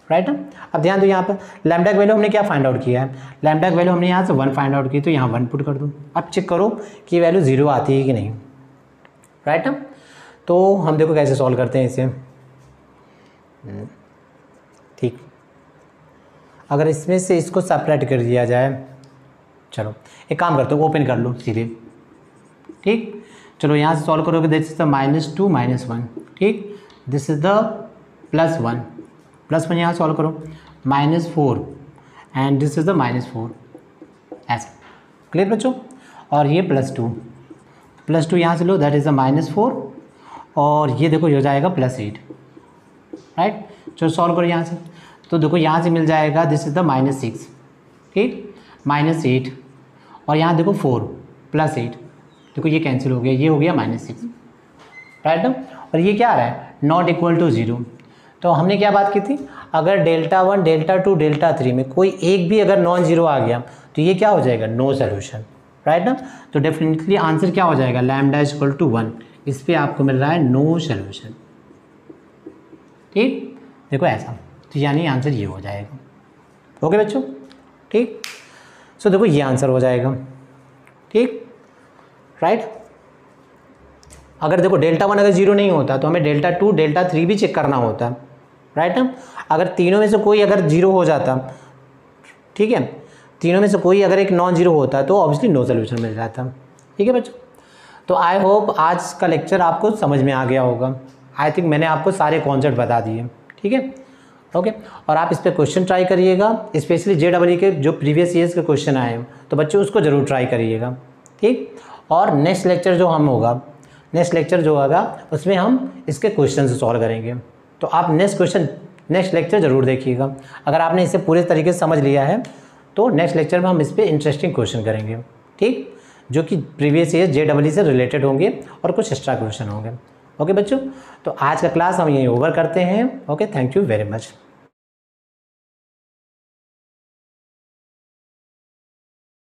राइट। अब ध्यान दो यहाँ पर लैम्डा की वैल्यू हमने क्या फाइंड आउट किया है, लैम्डा की वैल्यू हमने यहाँ से 1 फाइंड आउट की, तो यहाँ 1 पुट कर दो। अब चेक करो कि वैल्यू 0 आती है कि नहीं, राइट। तो हम देखो कैसे सॉल्व करते हैं इसे, ठीक। अगर इसमें से इसको सेपरेट कर दिया जाए, चलो एक काम करते हो, ओपन कर लो सीधे, ठीक। चलो यहाँ से सॉल्व करोगे, दिस इज द -2 -1, ठीक, दिस इज द +1 यहाँ सॉल्व करो, -4 एंड दिस इज द -4, ऐसा, क्लियर बच्चों। और ये +2 यहाँ से लो, दैट इज द -4 और ये देखो ये हो जाएगा +8, राइट। चलो सॉल्व करो यहाँ से, तो देखो यहाँ से मिल जाएगा, दिस इज द -6, ठीक, -8 और यहाँ देखो 4 +8, देखो ये कैंसिल हो गया, ये हो गया -6, राइट। और ये क्या आ रहा है, नॉट इक्वल टू 0। तो हमने क्या बात की थी, अगर डेल्टा 1 डेल्टा 2 डेल्टा 3 में कोई एक भी अगर नॉन जीरो आ गया तो ये क्या हो जाएगा, नो सोल्यूशन, राइट ना। तो डेफिनेटली आंसर क्या हो जाएगा, लैम्डा इज इक्वल टू 1, इस पर आपको मिल रहा है नो सोल्यूशन, ठीक। देखो ऐसा, तो यानी आंसर ये हो जाएगा। ओके बच्चों, ठीक। सो देखो ये आंसर हो जाएगा, ठीक, राइट। अगर देखो डेल्टा 1 अगर 0 नहीं होता तो हमें डेल्टा 2 डेल्टा 3 भी चेक करना होता, राइट ना। अगर तीनों में से कोई अगर 0 हो जाता, ठीक है, तीनों में से कोई अगर एक नॉन जीरो होता तो ऑब्वियसली नो सोल्यूशन मिल जाता, ठीक है बच्चों। तो आई होप आज का लेक्चर आपको समझ में आ गया होगा। आई थिंक मैंने आपको सारे कॉन्सेप्ट बता दिए, ठीक है, ओके। और आप इस पर क्वेश्चन ट्राई करिएगा, स्पेशली JEE के जो प्रीवियस ईयर्स के क्वेश्चन आए हैं तो बच्चों उसको ज़रूर ट्राई करिएगा, ठीक। और नेक्स्ट लेक्चर जो होगा उसमें हम इसके क्वेश्चन सॉल्व करेंगे, तो आप नेक्स्ट लेक्चर ज़रूर देखिएगा। अगर आपने इसे पूरे तरीके से समझ लिया है तो नेक्स्ट लेक्चर में हम इस पर इंटरेस्टिंग क्वेश्चन करेंगे, ठीक, जो कि प्रीवियस ईयर JEE से रिलेटेड होंगे और कुछ एक्स्ट्रा क्वेश्चन होंगे। ओके बच्चों, तो आज का क्लास हम यहीं ओवर करते हैं। Okay, thank you very much.